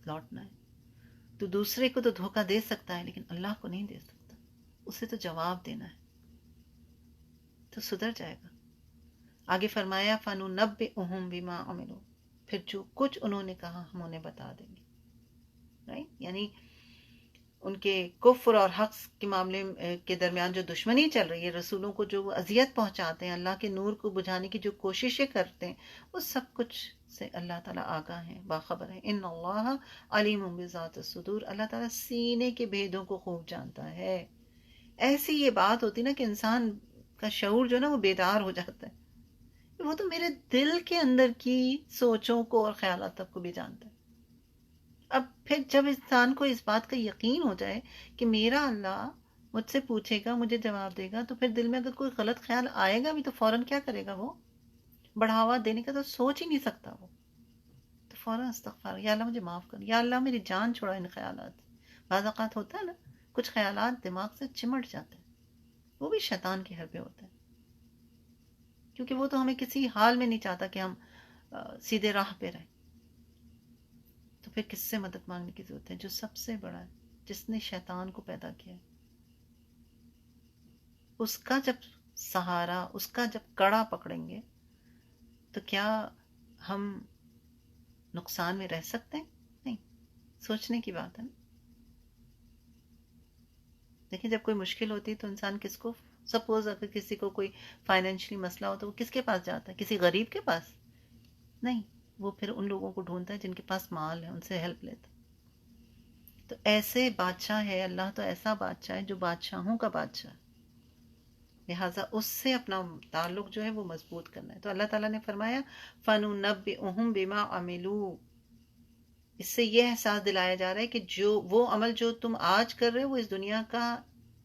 لوٹنا ہے. تو دوسرے کو تو دھوکہ دے سکتا ہے لیکن اللہ کو نہیں دے سکتا، اسے تو جواب دینا ہے، تو سدھر جائے گا. آگے فرمایا فَنُنَبِّئُهُم بِمَا عَمِلُوا، پھر جو کچھ انہوں نے کہا ہم انہیں بتا دیں گے. رائٹ، یعنی ان کے کفر اور حق کے معاملے کے درمیان جو دشمنی چل رہی ہے، رسولوں کو جو اذیت پہنچاتے ہیں، اللہ کے نور کو بجھانے کی جو کوششیں کرتے ہیں، وہ سب کچھ سے اللہ تعالیٰ آگاہ ہیں، باخبر ہیں. ان اللہ علیم بذات الصدور، اللہ تعالیٰ سینے کے بھیدوں کو خوب جانتا ہے. ایسی یہ بات ہوتی نا کہ انسان کا شعور جو نا وہ بیدار ہو جاتا ہے. وہ تو میرے دل کے اندر کی سوچوں کو اور خیالات تک کو بھی جانتا ہے. اب پھر جب انسان کو اس بات کا یقین ہو جائے کہ میرا اللہ مجھ سے پوچھے گا، مجھے جواب دے گا، تو پھر دل میں اگر کوئی غلط خیال آئے گا بھی تو فوراً کیا کرے گا؟ وہ بڑھاوا دینے کا تو سوچ ہی نہیں سکتا. وہ تو فوراً استغفار، یا اللہ مجھے معاف کر، یا اللہ میری جان چھوڑا ان خیالات. بعض اوقات ہوتا ہے نا کچھ خیالات دماغ سے چمٹ جاتے ہیں، وہ بھی شیطان کے حربے ہوتے ہیں، کیونکہ وہ تو ہمیں کسی حال میں نہیں چاہتا کہ ہم سیدھے راہ پہ رہیں. تو پھر کس سے مدد مانگنے کی ضرورت ہے؟ جو سب سے بڑا ہے، جس نے شیطان کو پیدا کیا ہے. اس کا جب سہارا، اس کا جب کڑا پکڑیں گے تو کیا ہم نقصان میں رہ سکتے ہیں؟ نہیں. سوچنے کی بات ہے نا. دیکھیں جب کوئی مشکل ہوتی ہے تو انسان کس کو، سپوز اگر کسی کو کوئی فائنینشلی مسئلہ ہو تو وہ کس کے پاس جاتا ہے؟ کسی غریب کے پاس نہیں، وہ پھر ان لوگوں کو ڈھونڈتا ہے جن کے پاس مال ہے، ان سے ہیلپ لیتا. تو ایسے بادشاہ ہے اللہ، تو ایسا بادشاہ ہے جو بادشاہوں کا بادشاہ ہے، لہٰذا اس سے اپنا تعلق جو ہے وہ مضبوط کرنا ہے. تو اللہ تعالیٰ نے فرمایا فَنُنَبِّئُهُم بِمَا عَمِلُوا، اس سے یہ احساس دلایا جا رہا ہے کہ جو وہ عمل جو تم آج کر رہے ہو وہ اس دنیا کا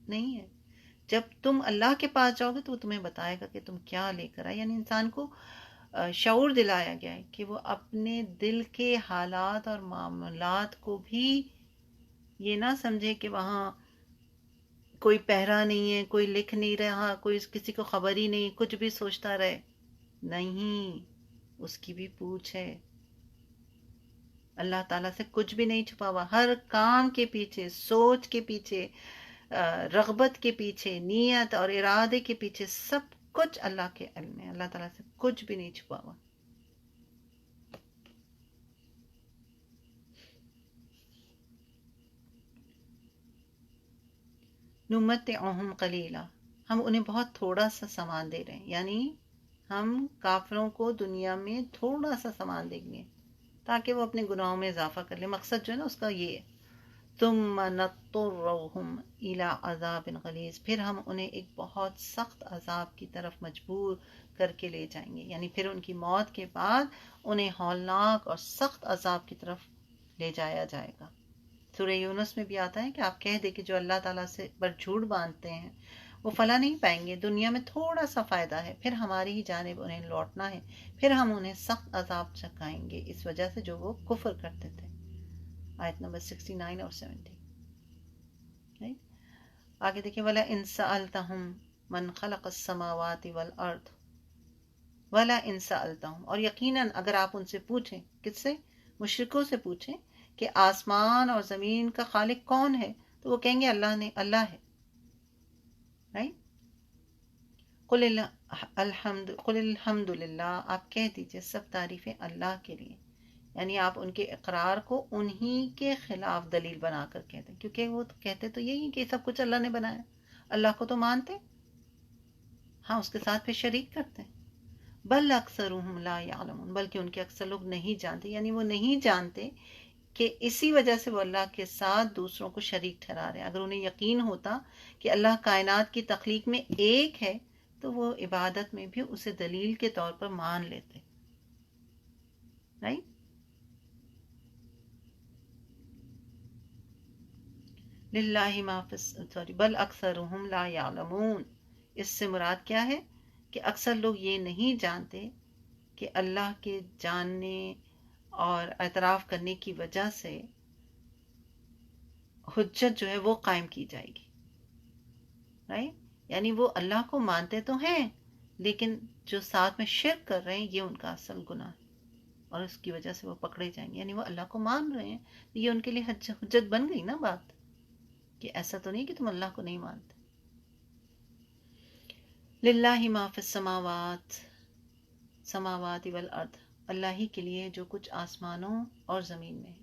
نہیں ہے. جب تم اللہ کے پاس جاؤ گے تو وہ تمہیں بتائے گا کہ تم کیا لے کر آئے. یعنی انسان کو شعور دلایا گیا ہے کہ وہ اپنے دل کے حالات اور معاملات کو بھی یہ نہ سمجھے کہ وہاں کوئی پہرا نہیں ہے، کوئی لکھ نہیں رہا، کوئی کسی کو خبر ہی نہیں، کچھ بھی سوچتا رہے. نہیں، اس کی بھی پوچھ ہے. اللہ تعالیٰ سے کچھ بھی نہیں چھپا ہوا. ہر کام کے پیچھے، سوچ کے پیچھے، رغبت کے پیچھے، نیت اور ارادے کے پیچھے سب کچھ اللہ کے علم ہے. اللہ تعالیٰ سے کچھ بھی نہیں چھپا ہوا. نمتعہم قلیلا، ہم انہیں بہت تھوڑا سا سامان دے رہے ہیں. یعنی ہم کافروں کو دنیا میں تھوڑا سا سامان دیں گے تاکہ وہ اپنے گناہوں میں اضافہ کر لیں. مقصد جو ہے نا اس کا یہ ہے. ثم نضطرهم الى عذاب غلیظ، پھر ہم انہیں ایک بہت سخت عذاب کی طرف مجبور کر کے لے جائیں گے. یعنی پھر ان کی موت کے بعد انہیں ہولناک اور سخت عذاب کی طرف لے جایا جائے گا. سورہ یونس میں بھی آتا ہے کہ آپ کہہ دیں کہ جو اللہ تعالیٰ سے پر جھوٹ باندھتے ہیں وہ فلاح نہیں پائیں گے. دنیا میں تھوڑا سا فائدہ ہے، پھر ہماری ہی جانب انہیں لوٹنا ہے، پھر ہم انہیں سخت عذاب چکھائیں گے اس وجہ سے جو وہ کفر کرتے تھے. آیت نمبر 69 اور 70. آگے دیکھیں وَلَئِن سَأَلْتَهُم مَّن خَلَقَ السَّمَاوَاتِ وَالْأَرْضَ، ولا ان سألتہم، اور یقیناً اگر آپ ان سے پوچھیں، کس سے؟ مشرکوں سے پوچھیں کہ آسمان اور زمین کا خالق کون ہے، تو وہ کہیں گے اللہ ہے. رائٹ. قل الحمد للہ، آپ کہہ دیجئے سب تعریفیں اللہ کے لیے. یعنی آپ ان کے اقرار کو انہی کے خلاف دلیل بنا کر کہتے ہیں، کیونکہ وہ کہتے تو یہی کہ سب کچھ اللہ نے بنایا. اللہ کو تو مانتے، ہاں اس کے ساتھ پھر شریک کرتے ہیں. بل اکثرهم لا یعلمون، بلکہ ان کے اکثر لوگ نہیں جانتے، یعنی وہ نہیں جانتے کہ اسی وجہ سے وہ اللہ کے ساتھ دوسروں کو شریک ٹھہرا رہے ہیں. اگر انہیں یقین ہوتا کہ اللہ کائنات کی تخلیق میں ایک ہے تو وہ عبادت میں بھی اسے دلیل کے طور پر مان لیتے. رائٹ. للہ ما فی سوری بل اکثرهم لا یعلمون، اس سے مراد کیا ہے کہ اکثر لوگ یہ نہیں جانتے کہ اللہ کے جاننے اور اعتراف کرنے کی وجہ سے حجت جو ہے وہ قائم کی جائے گی. رائٹ. یعنی وہ اللہ کو مانتے تو ہیں لیکن جو ساتھ میں شرک کر رہے ہیں یہ ان کا اصل گناہ ہے اور اس کی وجہ سے وہ پکڑے جائیں گے. یعنی وہ اللہ کو مان رہے ہیں، یہ ان کے لیے حجت بن گئی نا بات، کہ ایسا تو نہیں کہ تم اللہ کو نہیں مانتے. للہ ما فی السماوات والارض، اللہ ہی کے لیے جو کچھ آسمانوں اور زمین میں ہے.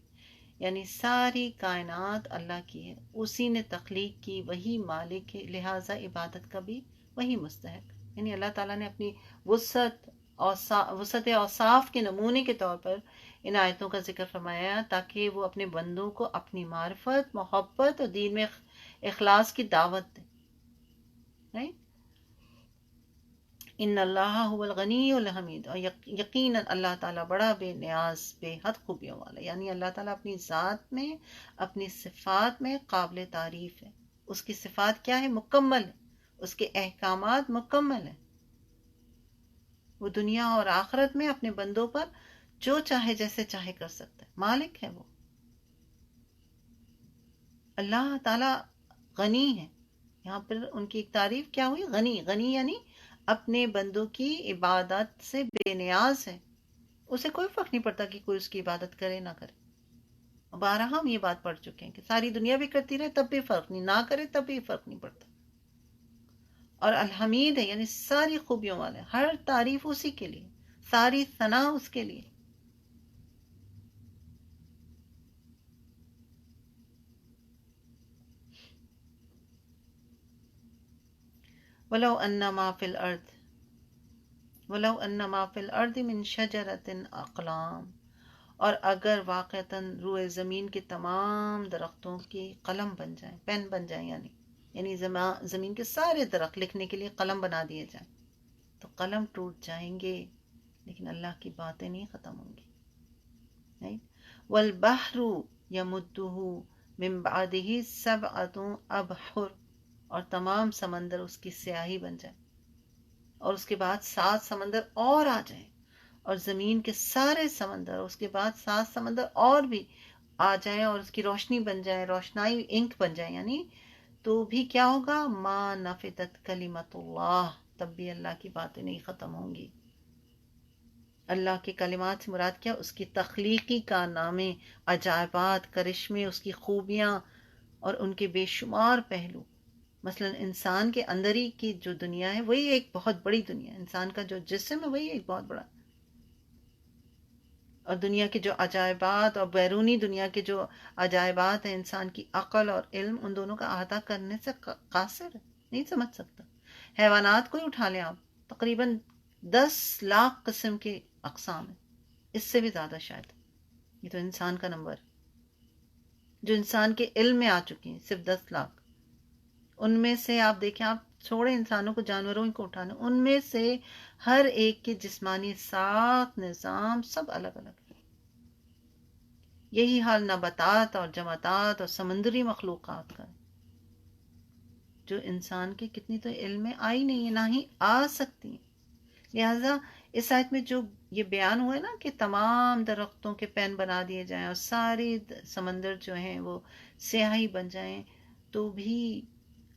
یعنی ساری کائنات اللہ کی ہے، اسی نے تخلیق کی، وہی مالک ہے، لہٰذا عبادت کا بھی وہی مستحق. یعنی اللہ تعالیٰ نے اپنی وسعت اوصاف کے نمونے کے طور پر ان آیتوں کا ذکر فرمایا تاکہ وہ اپنے بندوں کو اپنی معرفت، محبت اور دین میں اخلاص کی دعوت دیں. right؟ ان اللہ هو الغنی الحمید، اور یقیناً اللہ تعالیٰ بڑا بے نیاز، بے حد خوبیوں والا. یعنی اللہ تعالیٰ اپنی ذات میں، اپنی صفات میں قابل تعریف ہے. اس کی صفات کیا ہے؟ مکمل ہے. اس کے احکامات مکمل ہیں. وہ دنیا اور آخرت میں اپنے بندوں پر جو چاہے جیسے چاہے کر سکتا ہے. مالک ہے وہ. اللہ تعالیٰ غنی ہے. یہاں پر ان کی ایک تعریف کیا ہوئی؟ غنی. غنی یعنی اپنے بندوں کی عبادت سے بے نیاز ہے. اسے کوئی فرق نہیں پڑتا کہ کوئی اس کی عبادت کرے نہ کرے. بارہا ہم یہ بات پڑھ چکے ہیں کہ ساری دنیا بھی کرتی رہے تب بھی فرق نہیں، نہ کرے تب بھی فرق نہیں پڑتا. اور الحمید ہے، یعنی ساری خوبیوں والے، ہر تعریف اسی کے لیے، ساری ثنا اس کے لیے. ولو ان ما فی الارض من شجرۃ اقلام، اور اگر واقعتاً روئے زمین کے تمام درختوں کی قلم بن جائیں، پین بن جائیں، یعنی زمین کے سارے درخت لکھنے کے لیے قلم بنا دیے جائیں تو قلم ٹوٹ جائیں گے لیکن اللہ کی باتیں نہیں ختم ہوں گی. والبحر یمدہ من بعدہ سبعۃ ابحر، اور تمام سمندر اس کی سیاہی بن جائے اور اس کے بعد 7 سمندر اور آ جائیں، اور زمین کے سارے سمندر اس کے بعد 7 سمندر اور بھی آ جائیں اور اس کی روشنی بن جائے، روشنائی انک بن جائے، یعنی تو بھی کیا ہوگا؟ ما نفدت کلمت اللہ، تب بھی اللہ کی باتیں نہیں ختم ہوں گی. اللہ کے کلمات سے مراد کیا؟ اس کی تخلیقی کارنامے، عجائبات، کرشمے، اس کی خوبیاں اور ان کے بے شمار پہلو. مثلا انسان کے اندر ہی کی جو دنیا ہے وہی ایک بہت بڑی دنیا ہے، انسان کا جو جسم ہے وہی ایک بہت بڑا، اور دنیا کے جو عجائبات اور بیرونی دنیا کے جو عجائبات ہیں، انسان کی عقل اور علم ان دونوں کا احاطہ کرنے سے قاصر ہے، نہیں سمجھ سکتا. حیوانات کو ہی اٹھا لیں آپ، تقریباً 10 لاکھ قسم کے اقسام ہیں، اس سے بھی زیادہ شاید. یہ تو انسان کا نمبر جو انسان کے علم میں آ چکی ہیں صرف 10 لاکھ. ان میں سے آپ دیکھیں، آپ چھوڑے انسانوں کو، جانوروں کو اٹھانا، ان میں سے ہر ایک کے جسمانی ساخت، نظام سب الگ الگ ہے. یہی حال نباتات اور جمادات اور سمندری مخلوقات کا ہے جو انسان کے کتنی تو علم میں آئی نہیں ہے، نہ ہی آ سکتی ہیں. لہٰذا اس آیت میں جو یہ بیان ہوا ہے نا کہ تمام درختوں کے پین بنا دیے جائیں اور سارے سمندر جو ہیں وہ سیاہی بن جائیں، تو بھی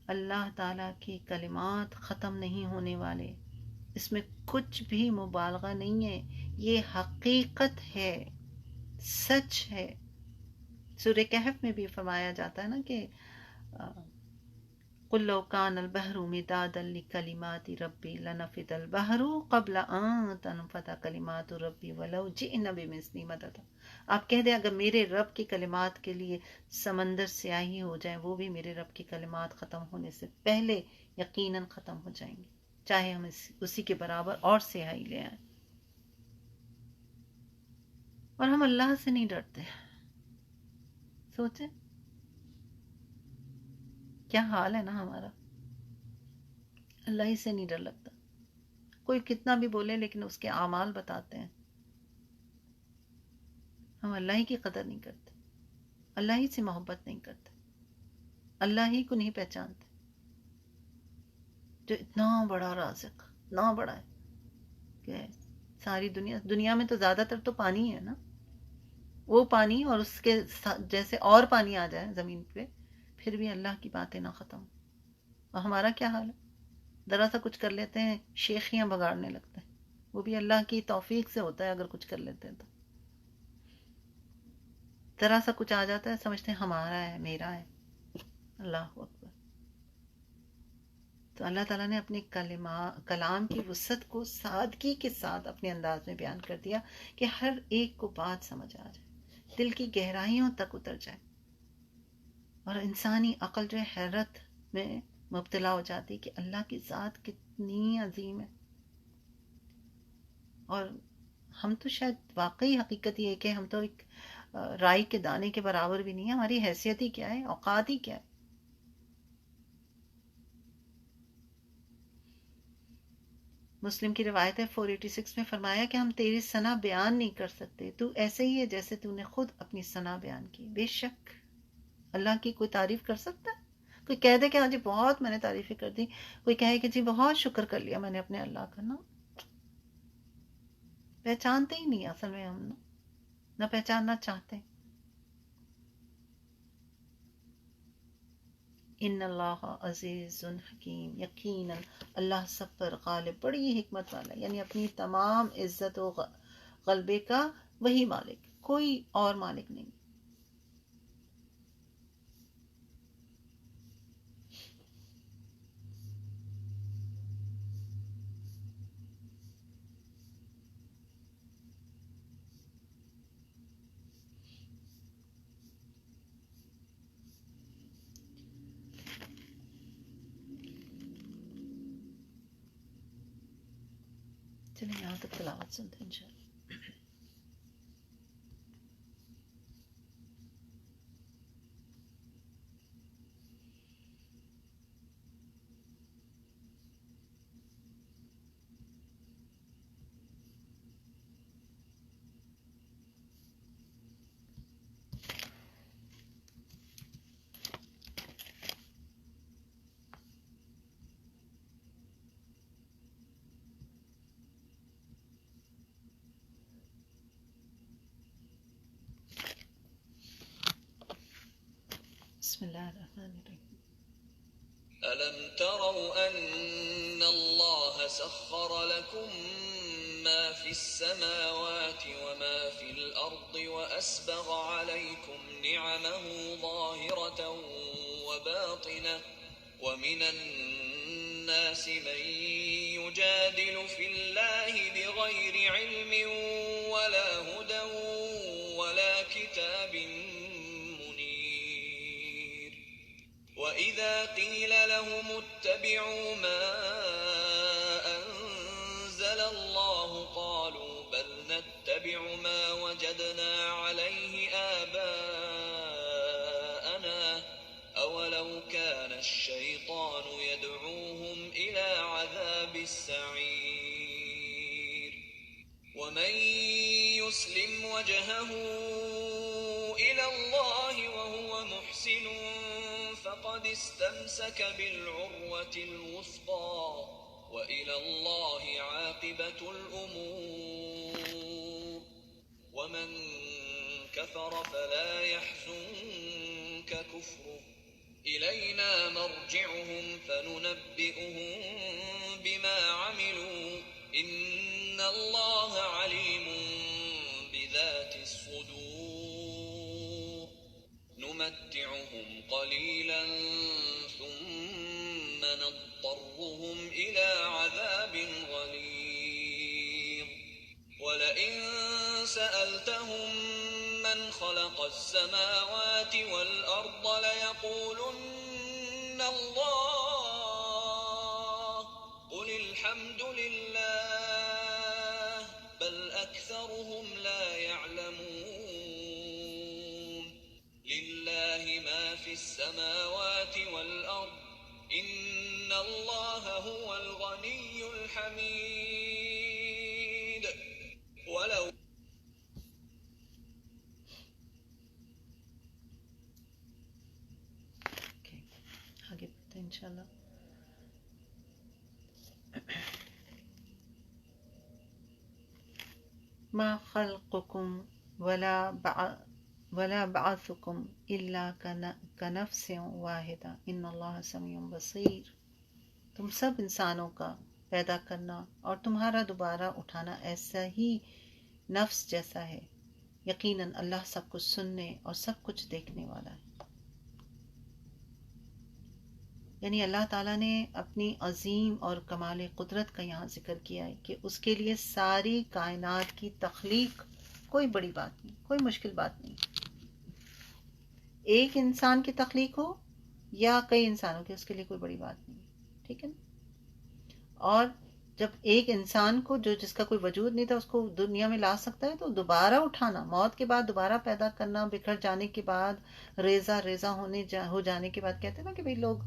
اللہ تعالیٰ کی کلمات ختم نہیں ہونے والے. اس میں کچھ بھی مبالغہ نہیں ہے، یہ حقیقت ہے، سچ ہے۔ سورہ کہف میں بھی فرمایا جاتا ہے نا کہ قُل لَوْ كَانَ الْبَحْرُ مِدَادًا لِكَلِمَاتِ رَبِّي لَنَفِدَ الْبَحْرُ قَبْلَ أَن تَنفَدَ كَلِمَاتُ رَبِّي وَلَوْ جِئْنَا بِمِثْلِهِ مَدَدًا۔ آپ کہہ دیں اگر میرے رب کی کلمات کے لیے سمندر سیاہی ہو جائے، وہ بھی میرے رب کی کلمات ختم ہونے سے پہلے یقیناً ختم ہو جائیں گے، چاہے ہم اسی کے برابر اور سیاہی لے آئیں۔ اور ہم اللہ سے نہیں ڈرتے، سوچیں کیا حال ہے نا ہمارا، اللہ ہی سے نہیں ڈر لگتا۔ کوئی کتنا بھی بولے لیکن اس کے اعمال بتاتے ہیں۔ ہم اللہ ہی کی قدر نہیں کرتے، اللہ ہی سے محبت نہیں کرتے، اللہ ہی کو نہیں پہچانتے جو اتنا بڑا رازق، اتنا بڑا ہے کہ ساری دنیا میں تو زیادہ تر تو پانی ہے نا، وہ پانی اور اس کے جیسے اور پانی آ جائے زمین پہ پھر بھی اللہ کی باتیں نہ ختم۔ اور ہمارا کیا حال ہے؟ ذرا سا کچھ کر لیتے ہیں شیخیاں بگاڑنے لگتے ہیں، وہ بھی اللہ کی توفیق سے ہوتا ہے، اگر کچھ کر لیتے ہیں تو ذرا سا کچھ آ جاتا ہے سمجھتے ہیں ہمارا ہے، میرا ہے۔ اللہ اکبر۔ تو اللہ تعالیٰ نے اپنے کلام کی وسعت کو سادگی کے ساتھ اپنے انداز میں بیان کر دیا کہ ہر ایک کو بات سمجھ آ جائے، دل کی گہرائیوں تک اتر جائے، اور انسانی عقل جو ہے حیرت میں مبتلا ہو جاتی کہ اللہ کی ذات کتنی عظیم ہے۔ اور ہم تو شاید واقعی حقیقت یہ ہے کہ ہم تو ایک رائی کے دانے کے برابر بھی نہیں ہے، ہماری حیثیت ہی کیا ہے، اوقات ہی کیا ہے۔ مسلم کی روایت ہے 486 میں فرمایا کہ ہم تیری ثنا بیان نہیں کر سکتے، تو ایسے ہی ہے جیسے تو نے خود اپنی ثنا بیان کی۔ بے شک اللہ کی کوئی تعریف کر سکتا ہے؟ کوئی کہہ دے کہ ہاں جی بہت میں نے تعریفیں کر دی، کوئی کہے کہ جی بہت شکر کر لیا میں نے اپنے اللہ کا، نا پہچانتے ہی نہیں اصل میں، ہم نہ پہچاننا چاہتے۔ ان اللہ عزیز حکیم، یقینا اللہ سب پر غالب، بڑی حکمت والا، یعنی اپنی تمام عزت و غلبے کا وہی مالک، کوئی اور مالک نہیں۔ چلیں یہاں تک تلاوت سنتے ہیں انشاءاللہ۔ بسم اللہ الرحمن الرحیم۔ ألم تروا أن الله سخر لكم ما في السماوات وما في الأرض وأسبغ عليكم نعمه ظاهرة وباطنة ومن الناس من يجادل في الله بغير علم ولا هدى ولا كتاب منير وإذا قيل لهم اتبعوا ما أنزل الله قالوا بل نتبع ما وجدنا عليه آباءنا أولو كان الشيطان يدعوهم إلى عذاب السعير ومن يسلم وجهه إلى الله وهو محسن فقد استمسك بالعروة الوثقى وإلى الله عاقبة الأمور ومن كفر فلا يحزنك كفره إلينا مرجعهم فننبئهم بما عملوا اللہ علیم بذات الصدور نمتعهم قلیلا ثم نضطرهم إلى عذاب غلیظ ولئن سألتهم من خلق السماوات والأرض ليقولن الله قل الحمد لله بل أكثرهم لا يعلمون لله ما في السماوات والأرض إن الله هو الغني الحميد ولو آگے بڑھتے ہیں انشاءاللہ. ما خلقكم ولا بعثكم إلا كنفس واحدة إن الله سميع بصير. تم سب انسانوں کا پیدا کرنا اور تمہارا دوبارہ اٹھانا ایسا ہی نفس جیسا ہے. یقیناً اللہ سب کچھ سننے اور سب کچھ دیکھنے والا ہے. یعنی اللہ تعالیٰ نے اپنی عظیم اور کمال قدرت کا یہاں ذکر کیا ہے کہ اس کے لیے ساری کائنات کی تخلیق کوئی بڑی بات نہیں، کوئی مشکل بات نہیں. ایک انسان کی تخلیق ہو یا کئی انسانوں کی، اس کے لیے کوئی بڑی بات نہیں. ٹھیک ہے نا؟ اور جب ایک انسان کو جس کا کوئی وجود نہیں تھا اس کو دنیا میں لا سکتا ہے، تو دوبارہ اٹھانا، موت کے بعد دوبارہ پیدا کرنا، بکھر جانے کے بعد ریزہ ہو جانے کے بعد، کہتے ہیں نا کہ بھئی لوگ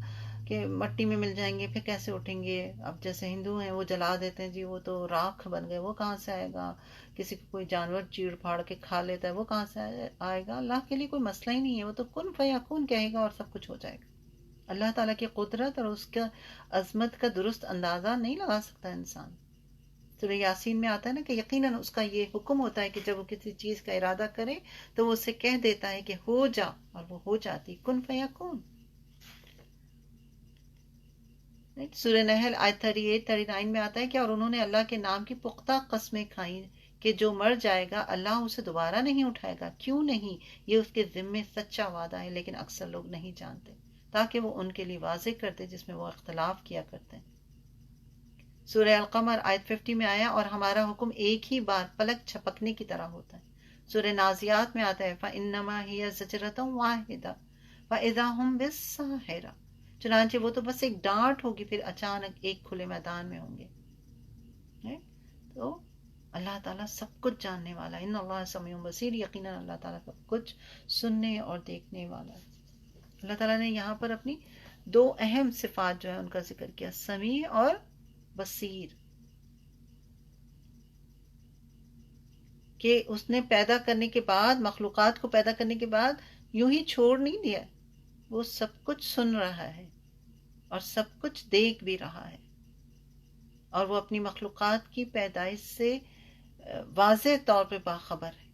کہ مٹی میں مل جائیں گے پھر کیسے اٹھیں گے. اب جیسے ہندو ہیں وہ جلا دیتے ہیں، جی وہ تو راکھ بن گئے، وہ کہاں سے آئے گا. کسی کو کوئی جانور چیڑ پھاڑ کے کھا لیتا ہے، وہ کہاں سے آئے گا. اللہ کے لیے کوئی مسئلہ ہی نہیں ہے، وہ تو کن فیکون کہے گا اور سب کچھ ہو جائے گا. اللہ تعالیٰ کی قدرت اور اس کا عظمت کا درست اندازہ نہیں لگا سکتا انسان. سورہ یاسین میں آتا ہے نا کہ یقیناً اس کا یہ حکم ہوتا ہے کہ جب وہ کسی چیز کا ارادہ کرے تو وہ اسے کہہ دیتا ہے کہ ہو جا، اور وہ ہو جاتی. کن فیکون. سورہ نحل آیت 38-39 میں آتا ہے کہ اور انہوں نے اللہ کے نام کی پختہ قسمیں کھائیں کہ جو مر جائے گا اللہ اسے دوبارہ نہیں اٹھائے گا. کیوں نہیں؟ یہ اس کے ذمے سچا وعدہ ہے، لیکن اکثر لوگ نہیں جانتے، تاکہ وہ ان کے لیے واضح کرتے جس میں وہ اختلاف کیا کرتے ہیں. سورہ القمر آیت 50 میں آیا اور ہمارا حکم ایک ہی بار پلک چھپکنے کی طرح ہوتا ہے. سورہ نازیات میں آتا ہے فَإِنَّمَا هِيَ زَجْرَةٌ وَاحِدَةٌ فَإِذَا هُمْ بِالسَّاهِرَةِ. چنانچہ وہ تو بس ایک ڈانٹ ہوگی، پھر اچانک ایک کھلے میدان میں ہوں گے. تو اللہ تعالیٰ سب کچھ جاننے والا ہے. ان اللہ سمیع بصیر. یقیناً اللہ تعالیٰ سب کچھ سننے اور دیکھنے والا ہے. اللہ تعالیٰ نے یہاں پر اپنی دو اہم صفات جو ہے ان کا ذکر کیا، سمیع اور بصیر، کہ اس نے پیدا کرنے کے بعد، مخلوقات کو پیدا کرنے کے بعد یوں ہی چھوڑ نہیں دیا. وہ سب کچھ سن رہا ہے اور سب کچھ دیکھ بھی رہا ہے، اور وہ اپنی مخلوقات کی پیدائش سے واضح طور پہ باخبر ہے.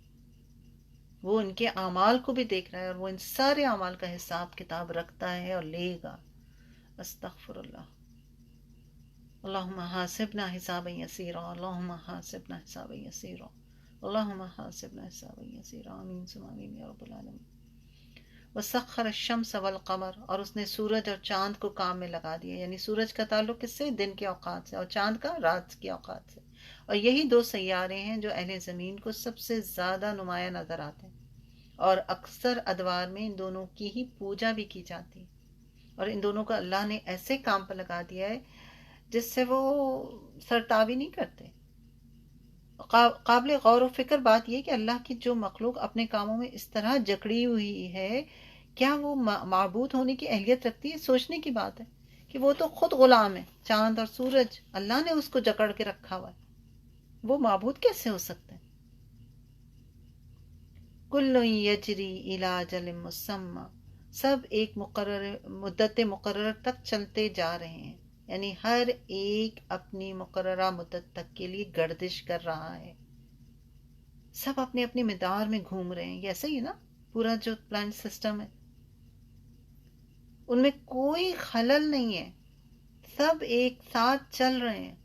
وہ ان کے اعمال کو بھی دیکھ رہا ہے، اور وہ ان سارے اعمال کا حساب کتاب رکھتا ہے اور لے گا. استغفر اللہ. اللہم حاسبنا حسابا یسیرا، اللہم حاسبنا حسابا یسیرا، اللہم حاسبنا حسابا یسیرا. آمین ثم آمین یا رب العالمین. وسخر الشمس والقمر. اور اس نے سورج اور چاند کو کام میں لگا دیا. یعنی سورج کا تعلق کس سے؟ دن کے اوقات سے، اور چاند کا رات کے اوقات سے. اور یہی دو سیارے ہیں جو اہل زمین کو سب سے زیادہ نمایاں نظر آتے ہیں، اور اکثر ادوار میں ان دونوں کی ہی پوجا بھی کی جاتی ہے. اور ان دونوں کو اللہ نے ایسے کام پر لگا دیا ہے جس سے وہ سرتابی نہیں کرتے. قابل غور و فکر بات یہ کہ اللہ کی جو مخلوق اپنے کاموں میں اس طرح جکڑی ہوئی ہے، کیا وہ معبود ہونے کی اہلیت رکھتی ہے؟ سوچنے کی بات ہے کہ وہ تو خود غلام ہے. چاند اور سورج اللہ نے اس کو جکڑ کے رکھا ہوا ہے، وہ معبود کیسے ہو سکتے ہیں؟ کل یجری الی اجل مسمی. سب ایک مدت مقرر تک چلتے جا رہے ہیں. یعنی ہر ایک اپنی مقررہ مدت تک کے لیے گردش کر رہا ہے. سب اپنے اپنے مدار میں گھوم رہے ہیں. یہ ایسا ہی ہے نا، پورا جو پلانٹ سسٹم ہے ان میں کوئی خلل نہیں ہے، سب ایک ساتھ چل رہے ہیں.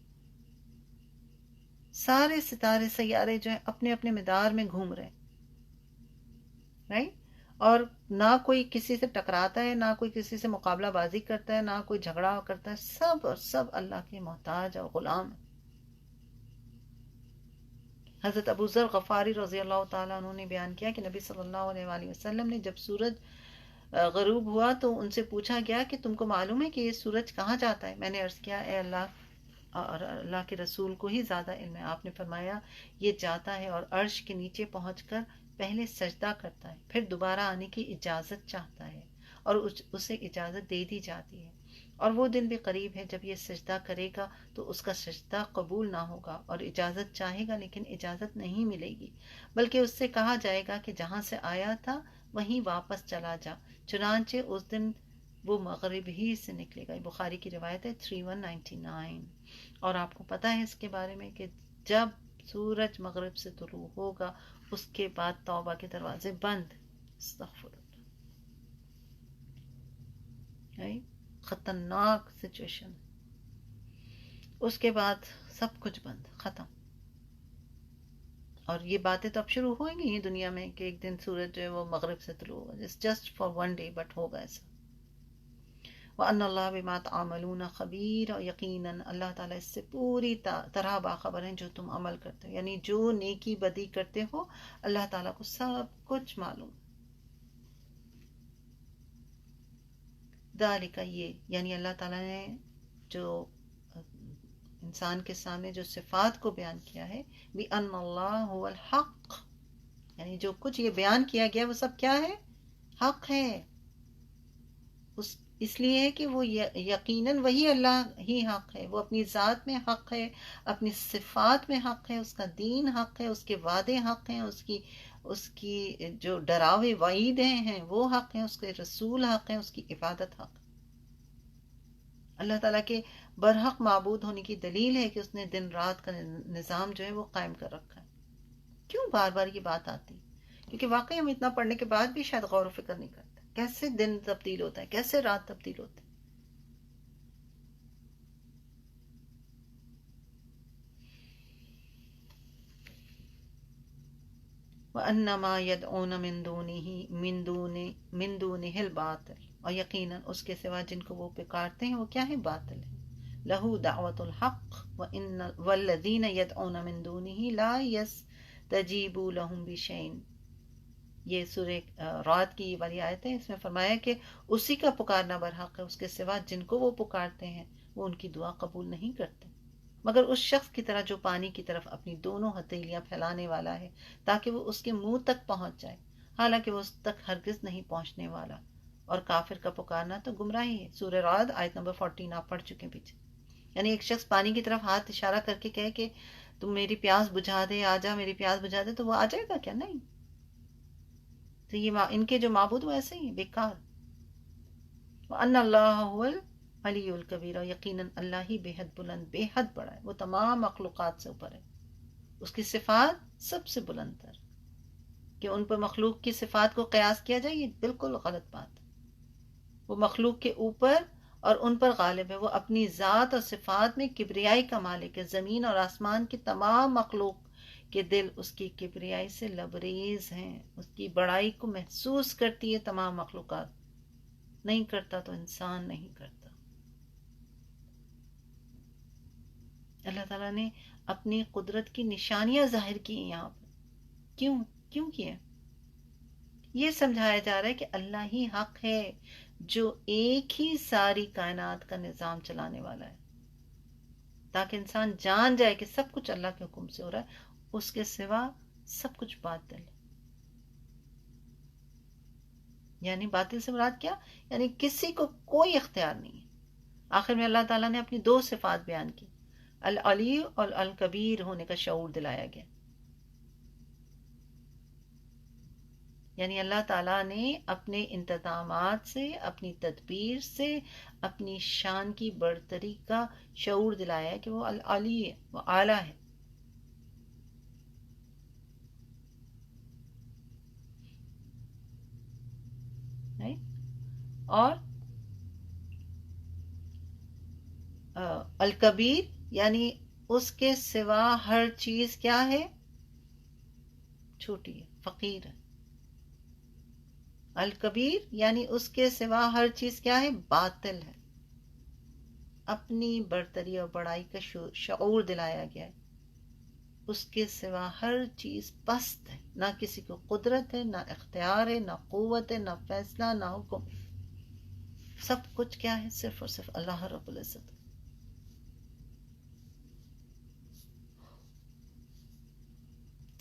سارے ستارے سیارے جو ہیں اپنے اپنے مدار میں گھوم رہے ہیں، رائٹ؟ اور نہ کوئی کسی سے ٹکراتا ہے، نہ کوئی کسی سے مقابلہ بازی کرتا ہے، نہ کوئی جھگڑا کرتا ہے، سب اور سب اللہ کے محتاج اور غلام ہیں۔ حضرت ابو ذر غفاری رضی اللہ تعالیٰ عنہ نے بیان کیا کہ نبی صلی اللہ علیہ وآلہ وسلم نے جب سورج غروب ہوا تو ان سے پوچھا گیا کہ تم کو معلوم ہے کہ یہ سورج کہاں جاتا ہے؟ میں نے عرض کیا اے اللہ اور اللہ کے رسول کو ہی زیادہ علم ہے۔ آپ نے فرمایا یہ جاتا ہے اور عرش کے نیچے پہنچ کر پہلے سجدہ کرتا ہے، پھر دوبارہ آنے کی اجازت چاہتا ہے اور اسے اجازت دے دی جاتی ہے، اور وہ دن بھی قریب ہے جب یہ سجدہ کرے گا تو اس کا سجدہ قبول نہ ہوگا، اور اجازت چاہے گا لیکن اجازت نہیں ملے گی، بلکہ اس سے کہا جائے گا کہ جہاں سے آیا تھا وہیں واپس چلا جا، چنانچہ اس دن وہ مغرب ہی سے نکلے گا۔ بخاری کی روایت ہے 3199۔ اور آپ کو پتہ ہے اس کے بارے میں کہ جب سورج مغرب سے طلوع ہوگا اس کے بعد توبہ کے دروازے بند، استغفر اللہ، خطرناک سچویشن، اس کے بعد سب کچھ بند، ختم۔ اور یہ باتیں تو اب شروع ہوئیں گی دنیا میں کہ ایک دن سورج جو ہے وہ مغرب سے طلوع ہوگا، just for one day, but ہوگا ایسا۔ وَأَنَّ اللَّهَ بِمَا تَعْمَلُونَ خَبِيرٌ، اور یقیناً اللہ تعالیٰ اس سے پوری طرح باخبر ہیں جو تم عمل کرتے ہو، یعنی جو نیکی بدی کرتے ہو اللہ تعالیٰ کو سب کچھ معلوم۔ ذالک، یہ یعنی اللہ تعالیٰ نے جو انسان کے سامنے جو صفات کو بیان کیا ہے، بِأَنَّ اللَّهَ هُوَ الْحَقُّ، یعنی جو کچھ یہ بیان کیا گیا وہ سب کیا ہے؟ حق ہے۔ اس لیے ہے کہ وہ یقیناً وہی اللہ ہی حق ہے، وہ اپنی ذات میں حق ہے، اپنی صفات میں حق ہے، اس کا دین حق ہے، اس کے وعدے حق ہیں، اس کی جو ڈراوے وعیدیں ہیں وہ حق ہیں، اس کے رسول حق ہیں، اس کی عبادت حق۔ اللہ تعالیٰ کے برحق معبود ہونے کی دلیل ہے کہ اس نے دن رات کا نظام جو ہے وہ قائم کر رکھا ہے۔ کیوں بار بار یہ بات آتی؟ کیونکہ واقعی ہم اتنا پڑھنے کے بعد بھی شاید غور و فکر نہیں کرتے کیسے دن تبدیل ہوتا ہے، کیسے رات تبدیل ہوتی ہے۔ وَأَنَّ مَا يَدْعُونَ مِن دُونِهِ الْبَاطِلُ، اور یقیناً اس کے سوا جن کو وہ پکارتے ہیں وہ کیا ہے؟ باطل ہے۔ لَهُ دَعْوَةُ الْحَقِّ وَالَّذِينَ يَدْعُونَ مِن دُونِهِ لَا يَسْتَجِيبُوا لَهُم بِشَيْءٍ، یہ سورہ رعد کی یہ والی آیت ہے، اس میں فرمایا کہ اسی کا پکارنا برحق ہے، اس کے سوا جن کو وہ پکارتے ہیں وہ ان کی دعا قبول نہیں کرتے، مگر اس شخص کی طرح جو پانی کی طرف اپنی دونوں ہتھیلیاں پھیلانے والا ہے تاکہ وہ اس کے منہ تک پہنچ جائے، حالانکہ وہ اس تک ہرگز نہیں پہنچنے والا، اور کافر کا پکارنا تو گمراہی ہے۔ سورہ رعد آیت نمبر 14 آپ پڑھ چکے پیچھے۔ یعنی ایک شخص پانی کی طرف ہاتھ اشارہ کر کے کہے کہ تم میری پیاس بجھا دے، آ جا میری پیاس بجھا دے، تو وہ آ جائے گا کیا؟ نہیں۔ تو یہ ان کے جو معبود وہ ایسے ہی بیکار۔ وَأَنَّ اللَّهَ هُوَ الْعَلِيُّ الْكَبِيرُ، یقیناً اللہ ہی بے حد بلند، بے حد بڑا ہے، وہ تمام مخلوقات سے اوپر ہے، اس کی صفات سب سے بلند تر، کہ ان پر مخلوق کی صفات کو قیاس کیا جائے یہ بالکل غلط بات ہے۔ وہ مخلوق کے اوپر اور ان پر غالب ہے، وہ اپنی ذات اور صفات میں کبریائی کا مالک ہے۔ زمین اور آسمان کی تمام مخلوق کے دل اس کی کبریائی سے لبریز ہیں، اس کی بڑائی کو محسوس کرتی ہے تمام مخلوقات، نہیں کرتا تو انسان نہیں کرتا۔ اللہ تعالیٰ نے اپنی قدرت کی نشانیاں ظاہر کی ہیں یہاں پر۔ کیوں کیا؟ یہ سمجھایا جا رہا ہے کہ اللہ ہی حق ہے جو ایک ہی ساری کائنات کا نظام چلانے والا ہے، تاکہ انسان جان جائے کہ سب کچھ اللہ کے حکم سے ہو رہا ہے، اس کے سوا سب کچھ باطل ہے۔ یعنی باطل سے مراد کیا؟ یعنی کسی کو کوئی اختیار نہیں ہے۔ آخر میں اللہ تعالیٰ نے اپنی دو صفات بیان کی، العلی اور الکبیر ہونے کا شعور دلایا گیا۔ یعنی اللہ تعالیٰ نے اپنے انتظامات سے، اپنی تدبیر سے، اپنی شان کی برتری کا شعور دلایا ہے کہ وہ العلی ہے، وہ اعلیٰ ہے۔ اور الکبیر یعنی اس کے سوا ہر چیز کیا ہے؟ چھوٹی ہے، فقیر ہے. الکبیر یعنی اس کے سوا ہر چیز کیا ہے؟ باطل ہے. اپنی برتری اور بڑائی کا شعور دلایا گیا ہے. اس کے سوا ہر چیز پست ہے، نہ کسی کو قدرت ہے، نہ اختیار ہے، نہ قوت ہے، نہ فیصلہ، نہ حکم. سب کچھ کیا ہے؟ صرف اور صرف اللہ رب العزت.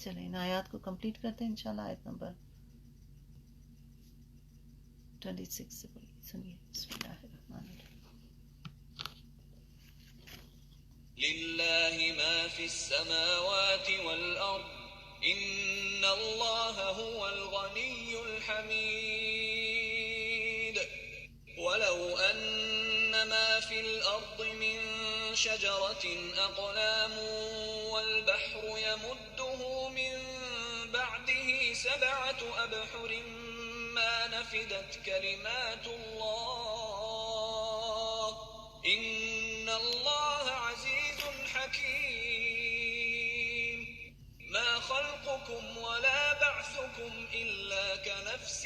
چلیں ان آیات کو کمپلیٹ کرتے ہیں انشاءاللہ. آیت نمبر 26 سے سنیے. بسم اللہ الرحمن الرحیم. لله ما في السماوات والأرض إن الله هو الغني الحميد ولو أن ما في الأرض من شجرة أقلام والبحر يمده من بعده 7 أبحر ما نفدت كلمات الله إن الله عزيز حكيم ما خلقكم ولا بعثكم إلا كنفس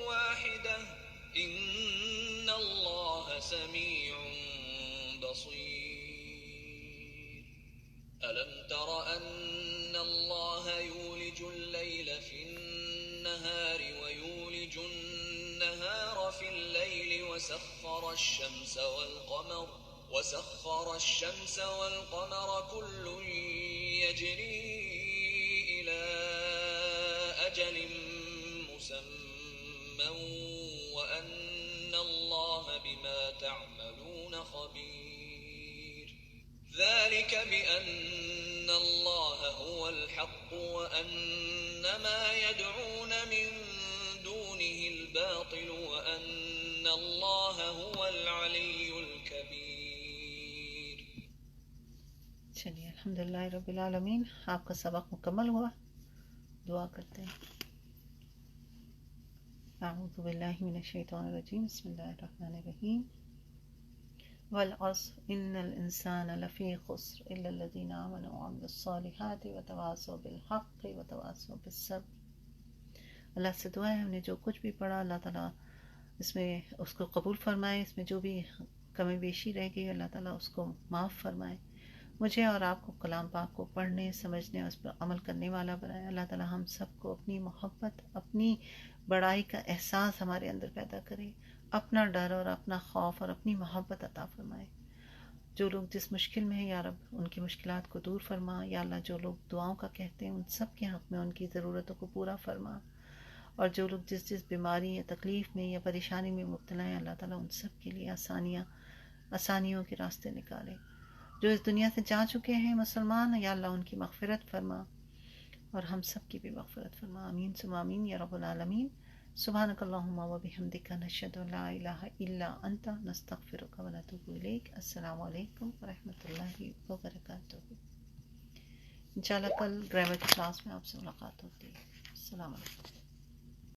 واحدة إن الله سميع بصير ألم تر أن الله يولج الليل في النهار ويولج النهار في الليل وسخر الشمس والقمر كل يجري إلى أجل مسمى وأن الله بما تعملون خبير ذلك بأن الله هو الحق وأن ما يدعون من دونه الباطل وأن الله هو العلي الكبير. چلیے الحمدللہ رب العالمین. آپ کا سبق مکمل ہوا. دعا کرتے ہیں. اعوذ باللہ من الشیطان الرجیم. بسم اللہ الرحمن الرحیم. والعصر ان الانسان لفی خسر الا الذین آمنوا وعملوا الصالحات وتواصوا بالحق وتواصوا بالصبر. اللہ سے دعا ہے ہم نے جو کچھ بھی پڑھا اللہ تعالیٰ اس میں اس کو قبول فرمائے. اس میں جو بھی کمی بیشی رہ گئی اللہ تعالیٰ اس کو معاف فرمائے. مجھے اور آپ کو کلام پاک کو پڑھنے سمجھنے اور اس پر عمل کرنے والا بنائے. اللہ تعالیٰ ہم سب کو اپنی محبت اپنی بڑائی کا احساس ہمارے اندر پیدا کرے. اپنا ڈر اور اپنا خوف اور اپنی محبت عطا فرمائے. جو لوگ جس مشکل میں ہیں یا رب ان کی مشکلات کو دور فرما. یا اللہ جو لوگ دعاؤں کا کہتے ہیں ان سب کے حق میں ان کی ضرورتوں کو پورا فرما. اور جو لوگ جس بیماری یا تکلیف میں یا پریشانی میں مبتلا ہیں اللہ تعالیٰ ان سب کے لیے آسانیوں کے راستے نکالے. جو اس دنیا سے جا چکے ہیں مسلمان یا اللہ ان کی مغفرت فرما اور ہم سب کی بھی مغفرت فرما. آمین ثم آمین یا رب العالمین. سبحانک اللہم و بحمدک نشہد ان لا الہ الا انت نستغفرک و نتوب الیک. السلام علیکم ورحمۃ اللہ وبرکاتہ. انشاءاللہ کل گرامر کی کلاس میں آپ سے ملاقات ہوتی ہے. السلام علیکم.